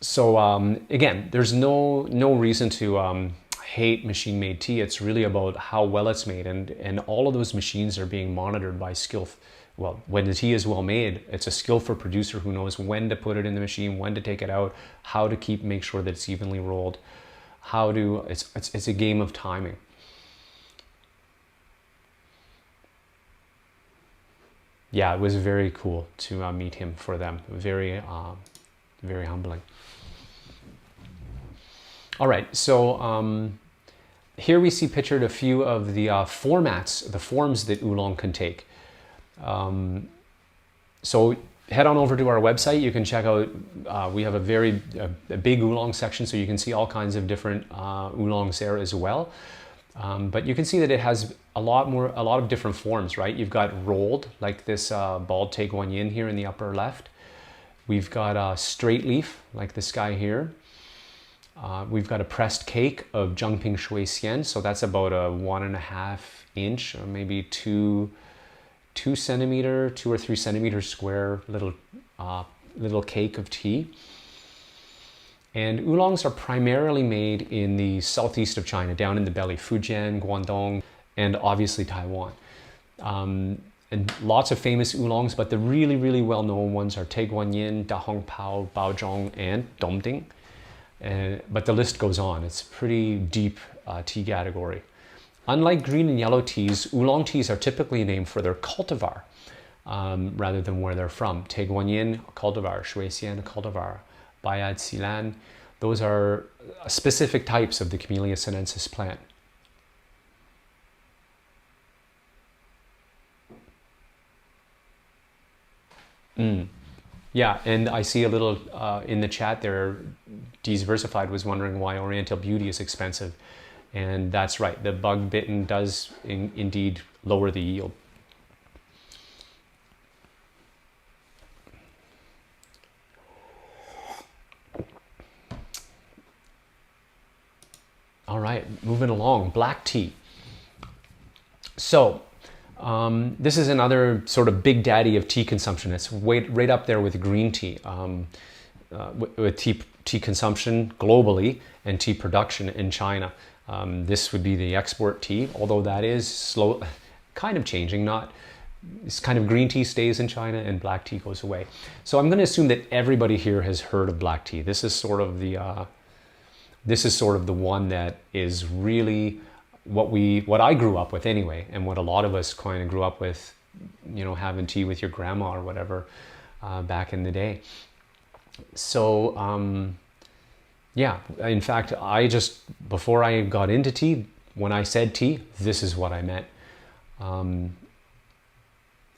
So again, there's no reason to hate machine-made tea. It's really about how well it's made, and all of those machines are being monitored by well, when the tea is well made, it's a skillful producer who knows when to put it in the machine, when to take it out, how to make sure that it's evenly rolled, it's a game of timing. Yeah, it was very cool to meet him for them. Very humbling. All right, so here we see pictured a few of the the forms that oolong can take. So head on over to our website. You can check out, we have a big oolong section, so you can see all kinds of different oolongs there as well. But you can see that it has a lot of different forms, right? You've got rolled, like this bald Te Guan Yin here in the upper left. We've got a straight leaf, like this guy here. We've got a pressed cake of Zhengping Shui Xian, so that's about a 1.5 inch or maybe 2 or 3 centimeter square little cake of tea. And oolongs are primarily made in the southeast of China, down in the belly, Fujian, Guangdong, and obviously Taiwan. And lots of famous oolongs, but the really well-known ones are Te Guan Yin, Da Hong Pao, Baozhong, and Dongding. But the list goes on. It's a pretty deep tea category. Unlike green and yellow teas, oolong teas are typically named for their cultivar rather than where they're from. Te Guan Yin, a cultivar. Shui Xian, a cultivar. Bayad Xilan, those are specific types of the Camellia sinensis plant. Yeah, and I see a little in the chat there, D's Versified was wondering why Oriental Beauty is expensive. And that's right, the bug bitten does indeed lower the yield. All right, moving along, black tea. So this is another sort of big daddy of tea consumption. It's right up there with green tea, with tea consumption globally and tea production in China. This would be the export tea, although that is kind of changing. It's kind of green tea stays in China and black tea goes away. So I'm going to assume that everybody here has heard of black tea. This is sort of the one that is really what I grew up with anyway, and what a lot of us kind of grew up with, you know, having tea with your grandma or whatever back in the day. So yeah, in fact, before I got into tea, when I said tea, this is what I meant.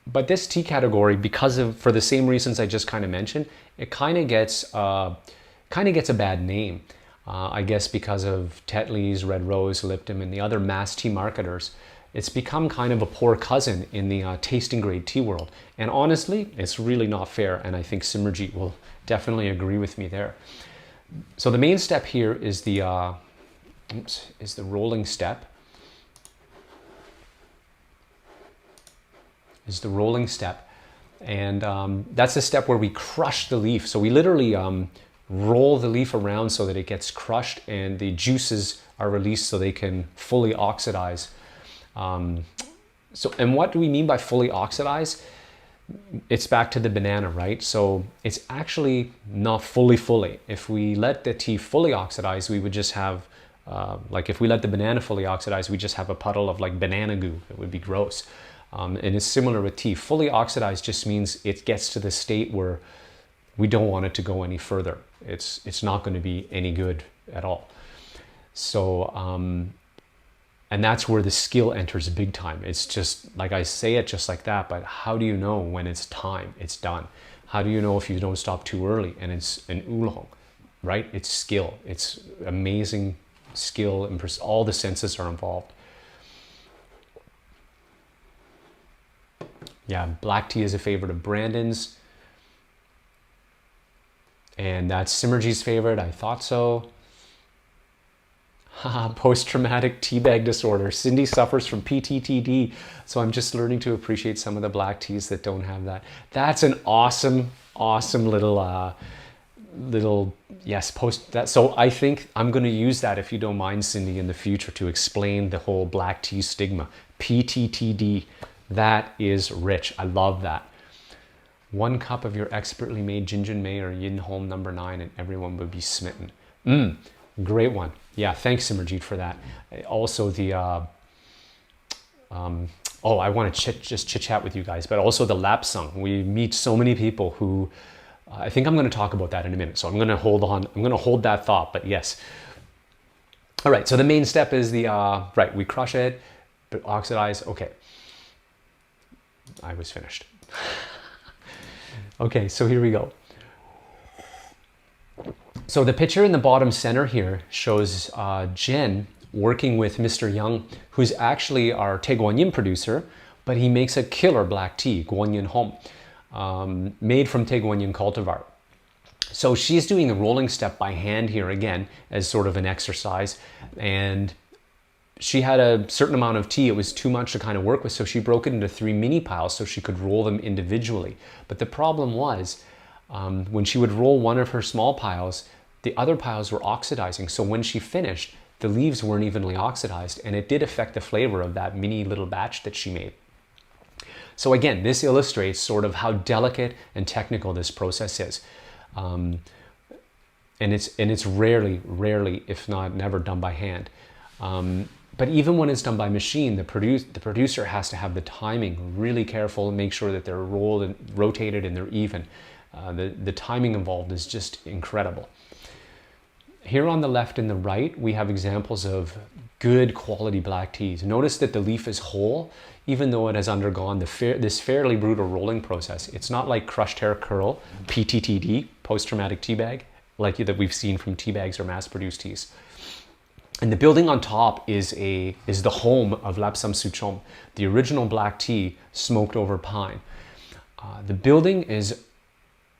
But this tea category, for the same reasons I just kind of mentioned, it kind of gets a bad name. I guess because of Tetley's, Red Rose, Lipton, and the other mass tea marketers. it's become kind of a poor cousin in the tasting grade tea world. And honestly, it's really not fair. And I think Simmerjeet will definitely agree with me there. So the main step here is the rolling step. And that's the step where we crush the leaf. So we literally roll the leaf around so that it gets crushed and the juices are released so they can fully oxidize. And what do we mean by fully oxidize? It's back to the banana, right? So it's actually not fully. If we let the tea fully oxidize, we would just have, like if we let the banana fully oxidize, we just have a puddle of like banana goo. It would be gross. And it's similar with tea. Fully oxidized just means it gets to the state where we don't want it to go any further. It's not going to be any good at all. So, and that's where the skill enters big time. It's just, like I say it just like that, but how do you know when it's time, it's done? How do you know if you don't stop too early and it's an oolong, right? It's skill. It's amazing skill and all the senses are involved. Yeah, black tea is a favorite of Brandon's. And that's Simmerjeet's favorite. I thought so. Post-traumatic teabag disorder. Cindy suffers from PTTD. So I'm just learning to appreciate some of the black teas that don't have that. That's an awesome little, yes, post that. So I think I'm going to use that, if you don't mind, Cindy, in the future to explain the whole black tea stigma. PTTD. That is rich. I love that. 1 cup of your expertly made Jinjin-mei or Yin-Hom No. 9 and everyone would be smitten. Great one. Yeah, thanks Simmerjeet for that. Also the, I want to just chit-chat with you guys, but also the lapsang. We meet so many people who, I think I'm going to talk about that in a minute. So I'm going to hold on. I'm going to hold that thought, but yes. All right, so the main step is the, right, we crush it, but oxidize. Okay. I was finished. Okay, so here we go. So the picture in the bottom center here shows Jen working with Mr. Young, who's actually our Te Guan Yin producer, but he makes a killer black tea, Guan Yin Hom, made from Te Guan Yin cultivar. So she's doing the rolling step by hand here again as sort of an exercise, and she had a certain amount of tea. It was too much to kind of work with, so she broke it into 3 mini piles so she could roll them individually. But the problem was, when she would roll one of her small piles, the other piles were oxidizing. So when she finished, the leaves weren't evenly oxidized, and it did affect the flavor of that mini little batch that she made. So again, this illustrates sort of how delicate and technical this process is. And it's rarely, if not never, done by hand. But even when it's done by machine, the producer has to have the timing really careful and make sure that they're rolled and rotated and they're even. The timing involved is just incredible. Here on the left and the right, we have examples of good quality black teas. Notice that the leaf is whole, even though it has undergone this fairly brutal rolling process. It's not like crushed hair curl, PTTD, post-traumatic tea bag, like that we've seen from tea bags or mass-produced teas. And the building on top is the home of Lapsang Souchong, the original black tea smoked over pine. The building is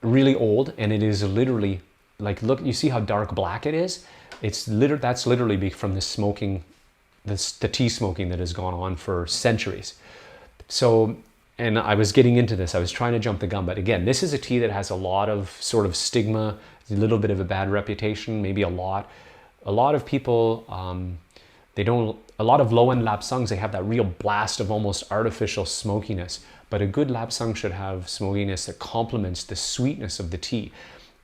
really old, and it is literally, like, look, you see how dark black it is? That's literally from the smoking, the tea smoking that has gone on for centuries. So, and I was getting into this, I was trying to jump the gun, but again, this is a tea that has a lot of sort of stigma, a little bit of a bad reputation, maybe a lot. A lot of people, a lot of low-end lapsangs, they have that real blast of almost artificial smokiness. But a good lapsang should have smokiness that complements the sweetness of the tea.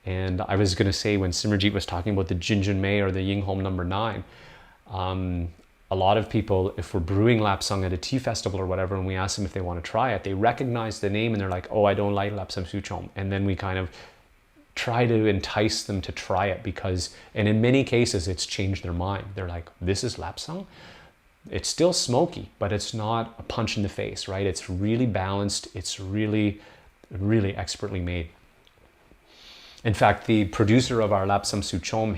And I was going to say, when Simmerjeet was talking about the Jinjin-mei or the Yin-Hom No. 9, a lot of people, if we're brewing lapsang at a tea festival or whatever, and we ask them if they want to try it, they recognize the name and they're like, oh, I don't like Lapsang Souchong. And then we kind of try to entice them to try it and in many cases, it's changed their mind. They're like, this is lapsang? It's still smoky, but it's not a punch in the face, right? It's really balanced. It's really, really expertly made. In fact, the producer of our Lapsang Souchong,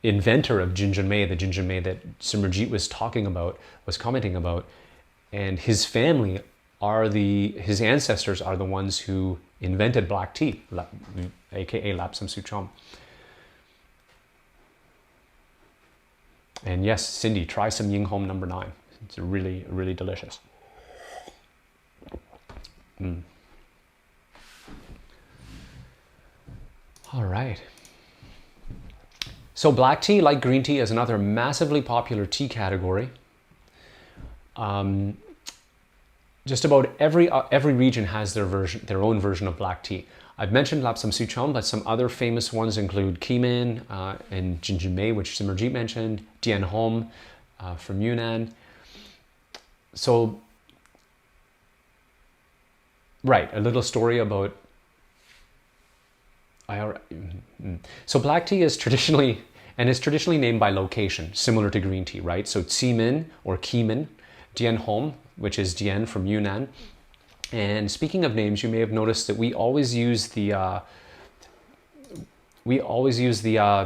inventor of Jinjinmei, the Jinjinmei that Simranjeet was commenting about, and his family his ancestors are the ones who invented black tea, aka Lapsang Souchong. And yes, Cindy, try some Yinghong number 9. It's really, really delicious. All right. So black tea, like green tea, is another massively popular tea category. Just about every region has their own version of black tea. I've mentioned Lapsang Souchong, but some other famous ones include Keemin and Jinjinmei, which Simranjeet mentioned, Dianhom from Yunnan. So, right, a little story about. So black tea is traditionally named by location, similar to green tea, right? So Ximin or Keemin, Dianhom, which is Dian from Yunnan. And speaking of names, you may have noticed that we always use the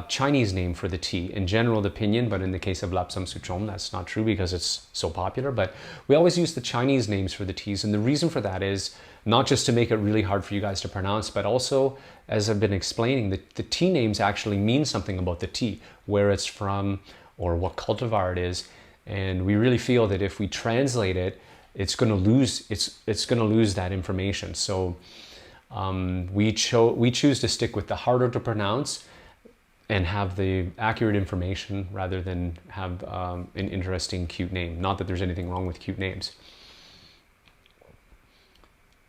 Chinese name for the tea. In general, the pinyin, but in the case of Lapsang Souchong, that's not true because it's so popular. But we always use the Chinese names for the teas, and the reason for that is not just to make it really hard for you guys to pronounce, but also, as I've been explaining, the tea names actually mean something about the tea, where it's from or what cultivar it is. And we really feel that if we translate it, it's going to lose that information. So we choose to stick with the harder to pronounce and have the accurate information rather than have an interesting, cute name. Not that there's anything wrong with cute names.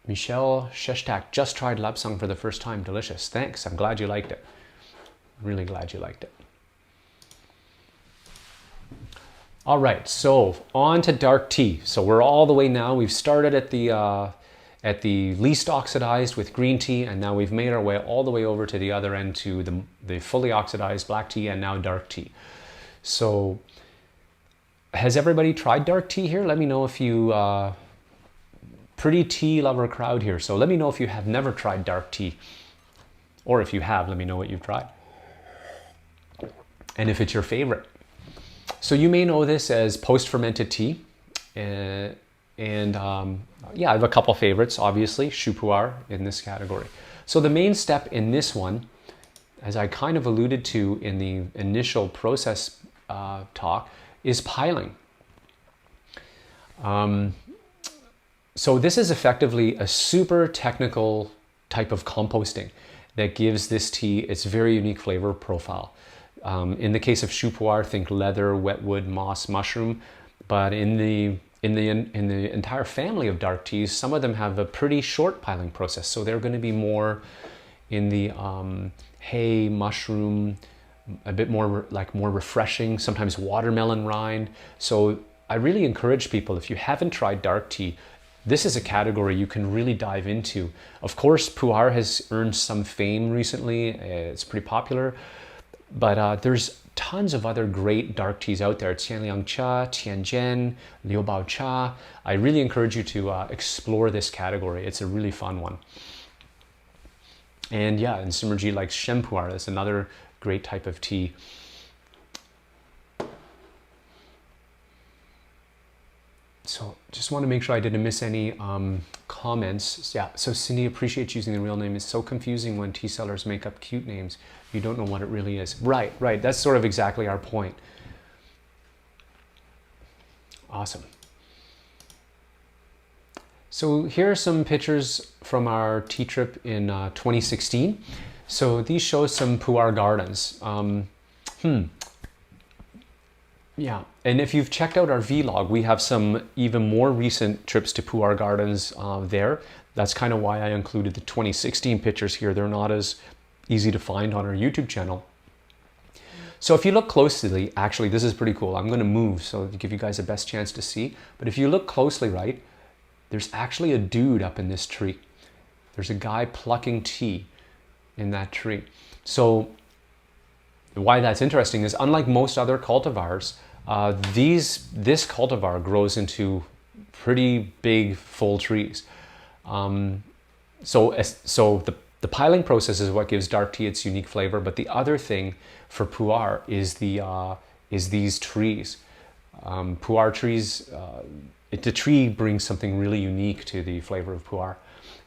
Michelle Sheshtak just tried Lapsang for the first time. Delicious. Thanks. I'm glad you liked it. Really glad you liked it. All right, so on to dark tea. So we're all the way now. We've started at the least oxidized with green tea, and now we've made our way all the way over to the other end to the fully oxidized black tea and now dark tea. So has everybody tried dark tea here? Let me know if you, pretty tea lover crowd here. So let me know if you have never tried dark tea, or if you have, let me know what you've tried. And if it's your favorite. So you may know this as post-fermented tea. Yeah, I have a couple favorites, obviously, Shu Pu'er in this category. So the main step in this one, as I kind of alluded to in the initial process talk, is piling. So this is effectively a super technical type of composting that gives this tea its very unique flavor profile. In the case of Shu Pu'er, think leather, wetwood, moss, mushroom. But in the entire family of dark teas, some of them have a pretty short piling process. So they're going to be more in the hay, mushroom, a bit more more refreshing, sometimes watermelon rind. So I really encourage people, if you haven't tried dark tea, this is a category you can really dive into. Of course, Pu'er has earned some fame recently. It's pretty popular. But there's tons of other great dark teas out there. Qianliang Cha, Tianjian, Liu Bao Cha. I really encourage you to explore this category. It's a really fun one. And yeah, and Simranjeet likes Shen Pu'er. That's another great type of tea. So just want to make sure I didn't miss any comments. Yeah, so Cindy appreciates using the real name. It's so confusing when tea sellers make up cute names. You don't know what it really is. Right. That's sort of exactly our point. Awesome. So here are some pictures from our tea trip in 2016. So these show some Pu'er gardens. Yeah, and if you've checked out our vlog, we have some even more recent trips to Pu'er gardens there. That's kind of why I included the 2016 pictures here. They're not as easy to find on our YouTube channel. So if you look closely, actually, this is pretty cool. I'm going to move so to give you guys the best chance to see. But if you look closely, right, there's actually a dude up in this tree. There's a guy plucking tea in that tree. So why that's interesting is, unlike most other cultivars, this cultivar grows into pretty big full trees. So the The piling process is what gives dark tea its unique flavor, but the other thing for pu'er is these trees. Pu'er trees, the tree brings something really unique to the flavor of pu'er.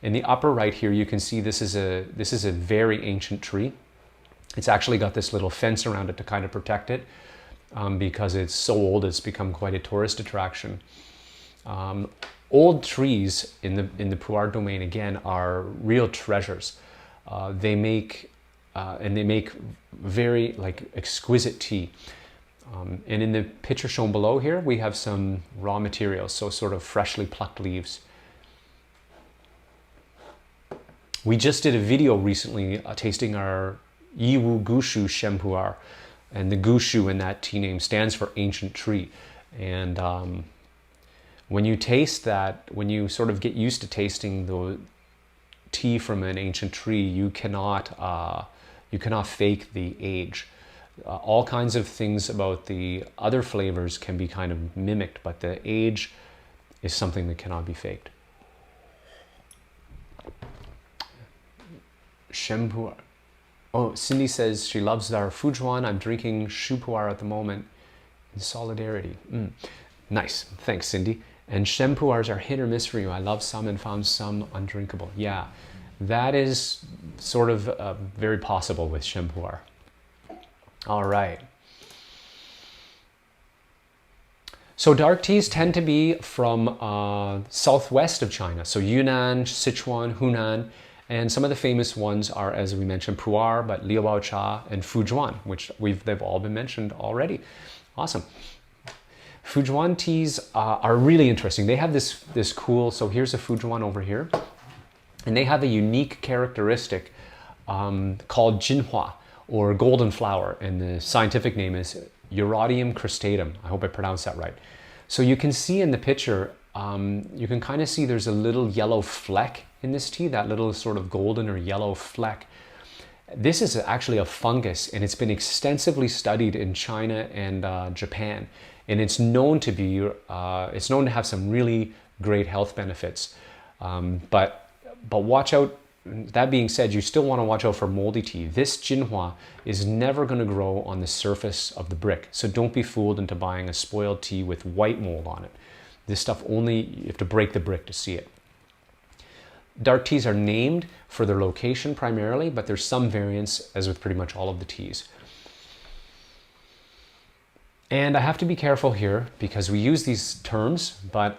In the upper right here, you can see this is a very ancient tree. It's actually got this little fence around it to kind of protect it because it's so old it's become quite a tourist attraction. Old trees in the pu'er domain again are real treasures. They make very exquisite tea. And in the picture shown below here, we have some raw materials, so sort of freshly plucked leaves. We just did a video recently tasting our Yiwu Gushu Shen Pu'er, and the Gushu in that tea name stands for ancient tree. And when you taste that, when you sort of get used to tasting the tea from an ancient tree, you cannot fake the age. All kinds of things about the other flavors can be kind of mimicked, but the age is something that cannot be faked. Shen Pu'er. Oh, Cindy says she loves our Fujuan. I'm drinking Shu Pu'er at the moment in solidarity. Nice. Thanks, Cindy. And Shen Pu'ers are hit or miss for you. I love some and found some undrinkable. Yeah, that is sort of very possible with Shen Pu'er. All right. So dark teas tend to be from southwest of China. So Yunnan, Sichuan, Hunan. And some of the famous ones are, as we mentioned, Pu'er, but Liubao Cha and Fujuan, which they've all been mentioned already. Awesome. Fujuan teas are really interesting. They have this cool, so here's a Fujuan over here, and they have a unique characteristic called Jinhua, or golden flower, and the scientific name is Eurodium cristatum. I hope I pronounced that right. So you can see in the picture, you can kind of see there's a little yellow fleck in this tea, that little sort of golden or yellow fleck. This is actually a fungus, and it's been extensively studied in China and Japan, and it's known to have some really great health benefits. But watch out. That being said, you still want to watch out for moldy tea. This Jinhua is never going to grow on the surface of the brick, so don't be fooled into buying a spoiled tea with white mold on it. This stuff you have to break the brick to see it. Dark teas are named for their location primarily, but there's some variance, as with pretty much all of the teas. And I have to be careful here because we use these terms, but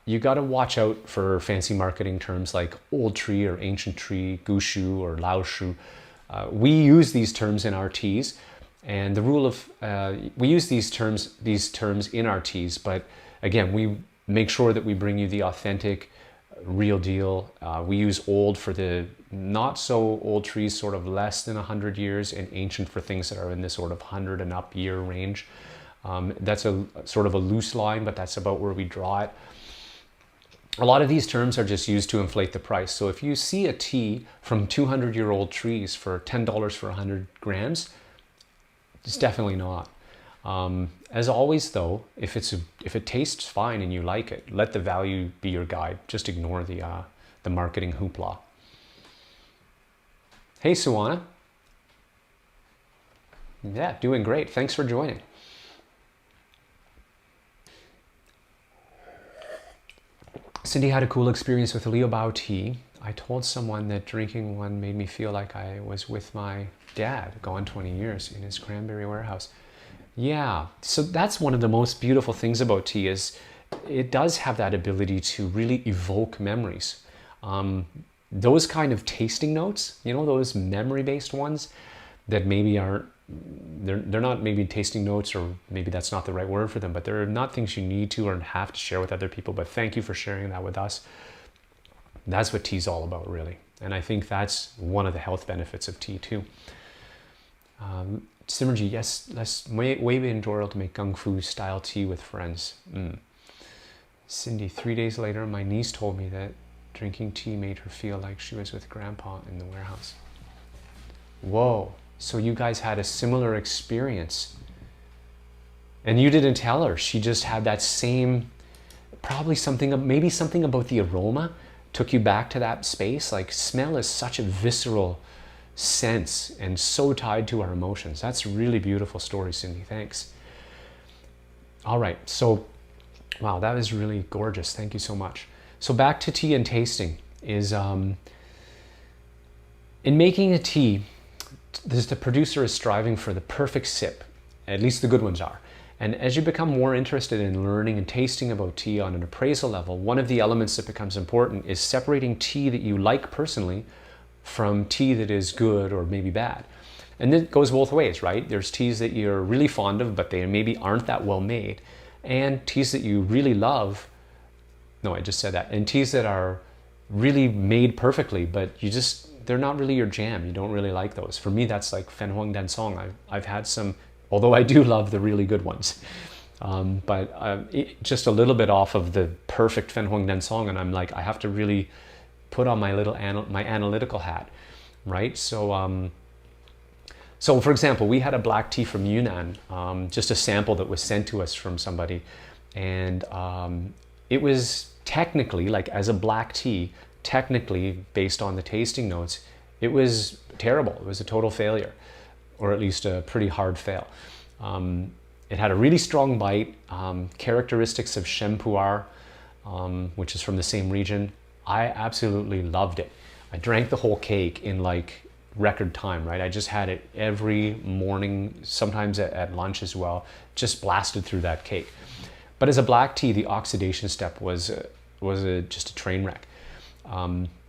you got to watch out for fancy marketing terms like old tree or ancient tree, gushu or laoshu. We use these terms in our teas, and the rule of we use these terms in our teas, but again, we make sure that we bring you the authentic, real deal. We use old for the not so old trees, sort of less than 100 years, and ancient for things that are in this sort of 100 and up year range. That's a sort of a loose line, but that's about where we draw it. A lot of these terms are just used to inflate the price. So if you see a tea from 200-year-old trees for $10 for 100 grams, it's definitely not. As always though, if it tastes fine and you like it, let the value be your guide. Just ignore the marketing hoopla. Hey Suwana. Yeah, doing great. Thanks for joining. Cindy had a cool experience with Liubao tea. I told someone that drinking one made me feel like I was with my dad, gone 20 years, in his cranberry warehouse. Yeah, so that's one of the most beautiful things about tea is it does have that ability to really evoke memories. Those kind of tasting notes, you know, those memory-based ones that maybe aren't, they're not maybe tasting notes, or maybe that's not the right word for them, but they're not things you need to or have to share with other people. But thank you for sharing that with us. That's what tea's all about, really. And I think that's one of the health benefits of tea too. Simerji, yes, way enjoyable to make Kung Fu style tea with friends. Cindy, 3 days later, my niece told me that drinking tea made her feel like she was with Grandpa in the warehouse. Whoa, so you guys had a similar experience. And you didn't tell her, she just had that same, probably maybe something about the aroma took you back to that space. Like smell is such a visceral sense and so tied to our emotions. That's a really beautiful story, Cindy. Thanks. All right, so wow, that was really gorgeous. Thank you so much. So back to tea and tasting is in making a tea, the producer is striving for the perfect sip. At least the good ones are. And as you become more interested in learning and tasting about tea on an appraisal level, one of the elements that becomes important is separating tea that you like personally from tea that is good or maybe bad. And it goes both ways, right? There's teas that you're really fond of, but they maybe aren't that well made. And teas that you really love, no, I just said that. And teas that are really made perfectly, but they're not really your jam. You don't really like those. For me, that's like Fen Huang Dan Song. I've had some, although I do love the really good ones. Just a little bit off of the perfect Fen Huang Dan Song, and I'm like, I have to really put on my little my analytical hat, right? So for example, we had a black tea from Yunnan, just a sample that was sent to us from somebody, and it was technically, like as a black tea, technically based on the tasting notes, it was terrible. It was a total failure, or at least a pretty hard fail. It had a really strong bite, characteristics of Shen Pu'er, which is from the same region. I absolutely loved it. I drank the whole cake in like record time, right? I just had it every morning, sometimes at lunch as well, just blasted through that cake. But as a black tea, the oxidation step was just a train wreck.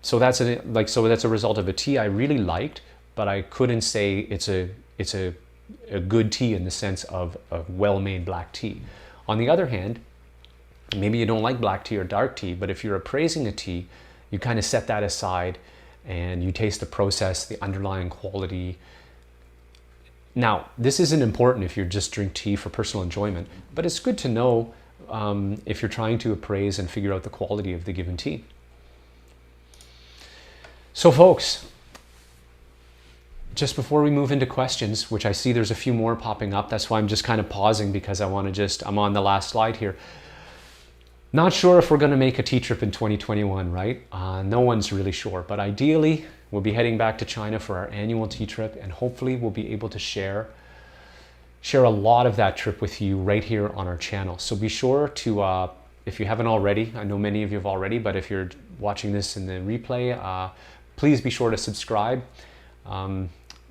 So that's a result of a tea I really liked, but I couldn't say it's a good tea in the sense of a well-made black tea. On the other hand, maybe you don't like black tea or dark tea, but if you're appraising a tea, you kind of set that aside and you taste the process, the underlying quality. Now, this isn't important if you just drink tea for personal enjoyment, but it's good to know if you're trying to appraise and figure out the quality of the given tea. So folks, just before we move into questions, which I see there's a few more popping up, that's why I'm just kind of pausing because I'm on the last slide here. Not sure if we're going to make a tea trip in 2021, right? No one's really sure, but ideally we'll be heading back to China for our annual tea trip, and hopefully we'll be able to share a lot of that trip with you right here on our channel. So be sure to, if you haven't already, I know many of you have already, but if you're watching this in the replay, please be sure to subscribe.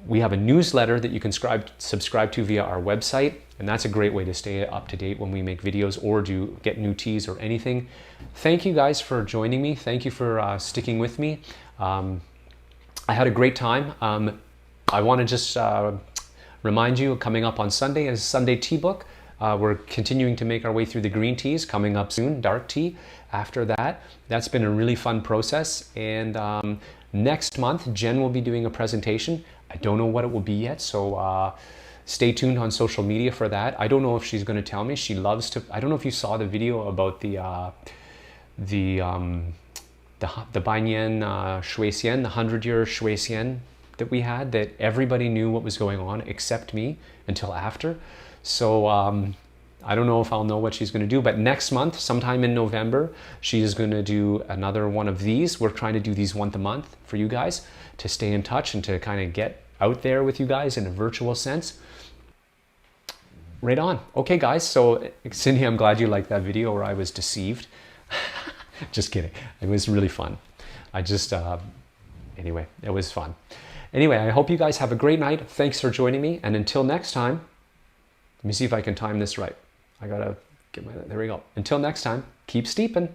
We have a newsletter that you can subscribe to via our website, and that's a great way to stay up to date when we make videos or do get new teas or anything. Thank you guys for joining me. Thank you for sticking with me. I had a great time. I want to just remind you, coming up on Sunday is Sunday Tea Book. We're continuing to make our way through the green teas, coming up soon, dark tea after that. That's been a really fun process, and next month, Jen will be doing a presentation. I don't know what it will be yet, so stay tuned on social media for that. I don't know if she's going to tell me. She loves to. I don't know if you saw the video about the Banyan Shui Xian, the 100-year Shui Xian that we had, that everybody knew what was going on except me until after. So I don't know if I'll know what she's going to do, but next month, sometime in November, she is going to do another one of these. We're trying to do these once a month for you guys to stay in touch and to kind of get out there with you guys in a virtual sense. Right on. Okay, guys. So, Cindy, I'm glad you liked that video where I was deceived. Just kidding. It was really fun. Anyway, it was fun. Anyway, I hope you guys have a great night. Thanks for joining me. And until next time, let me see if I can time this right. I gotta get there we go. Until next time, keep steeping.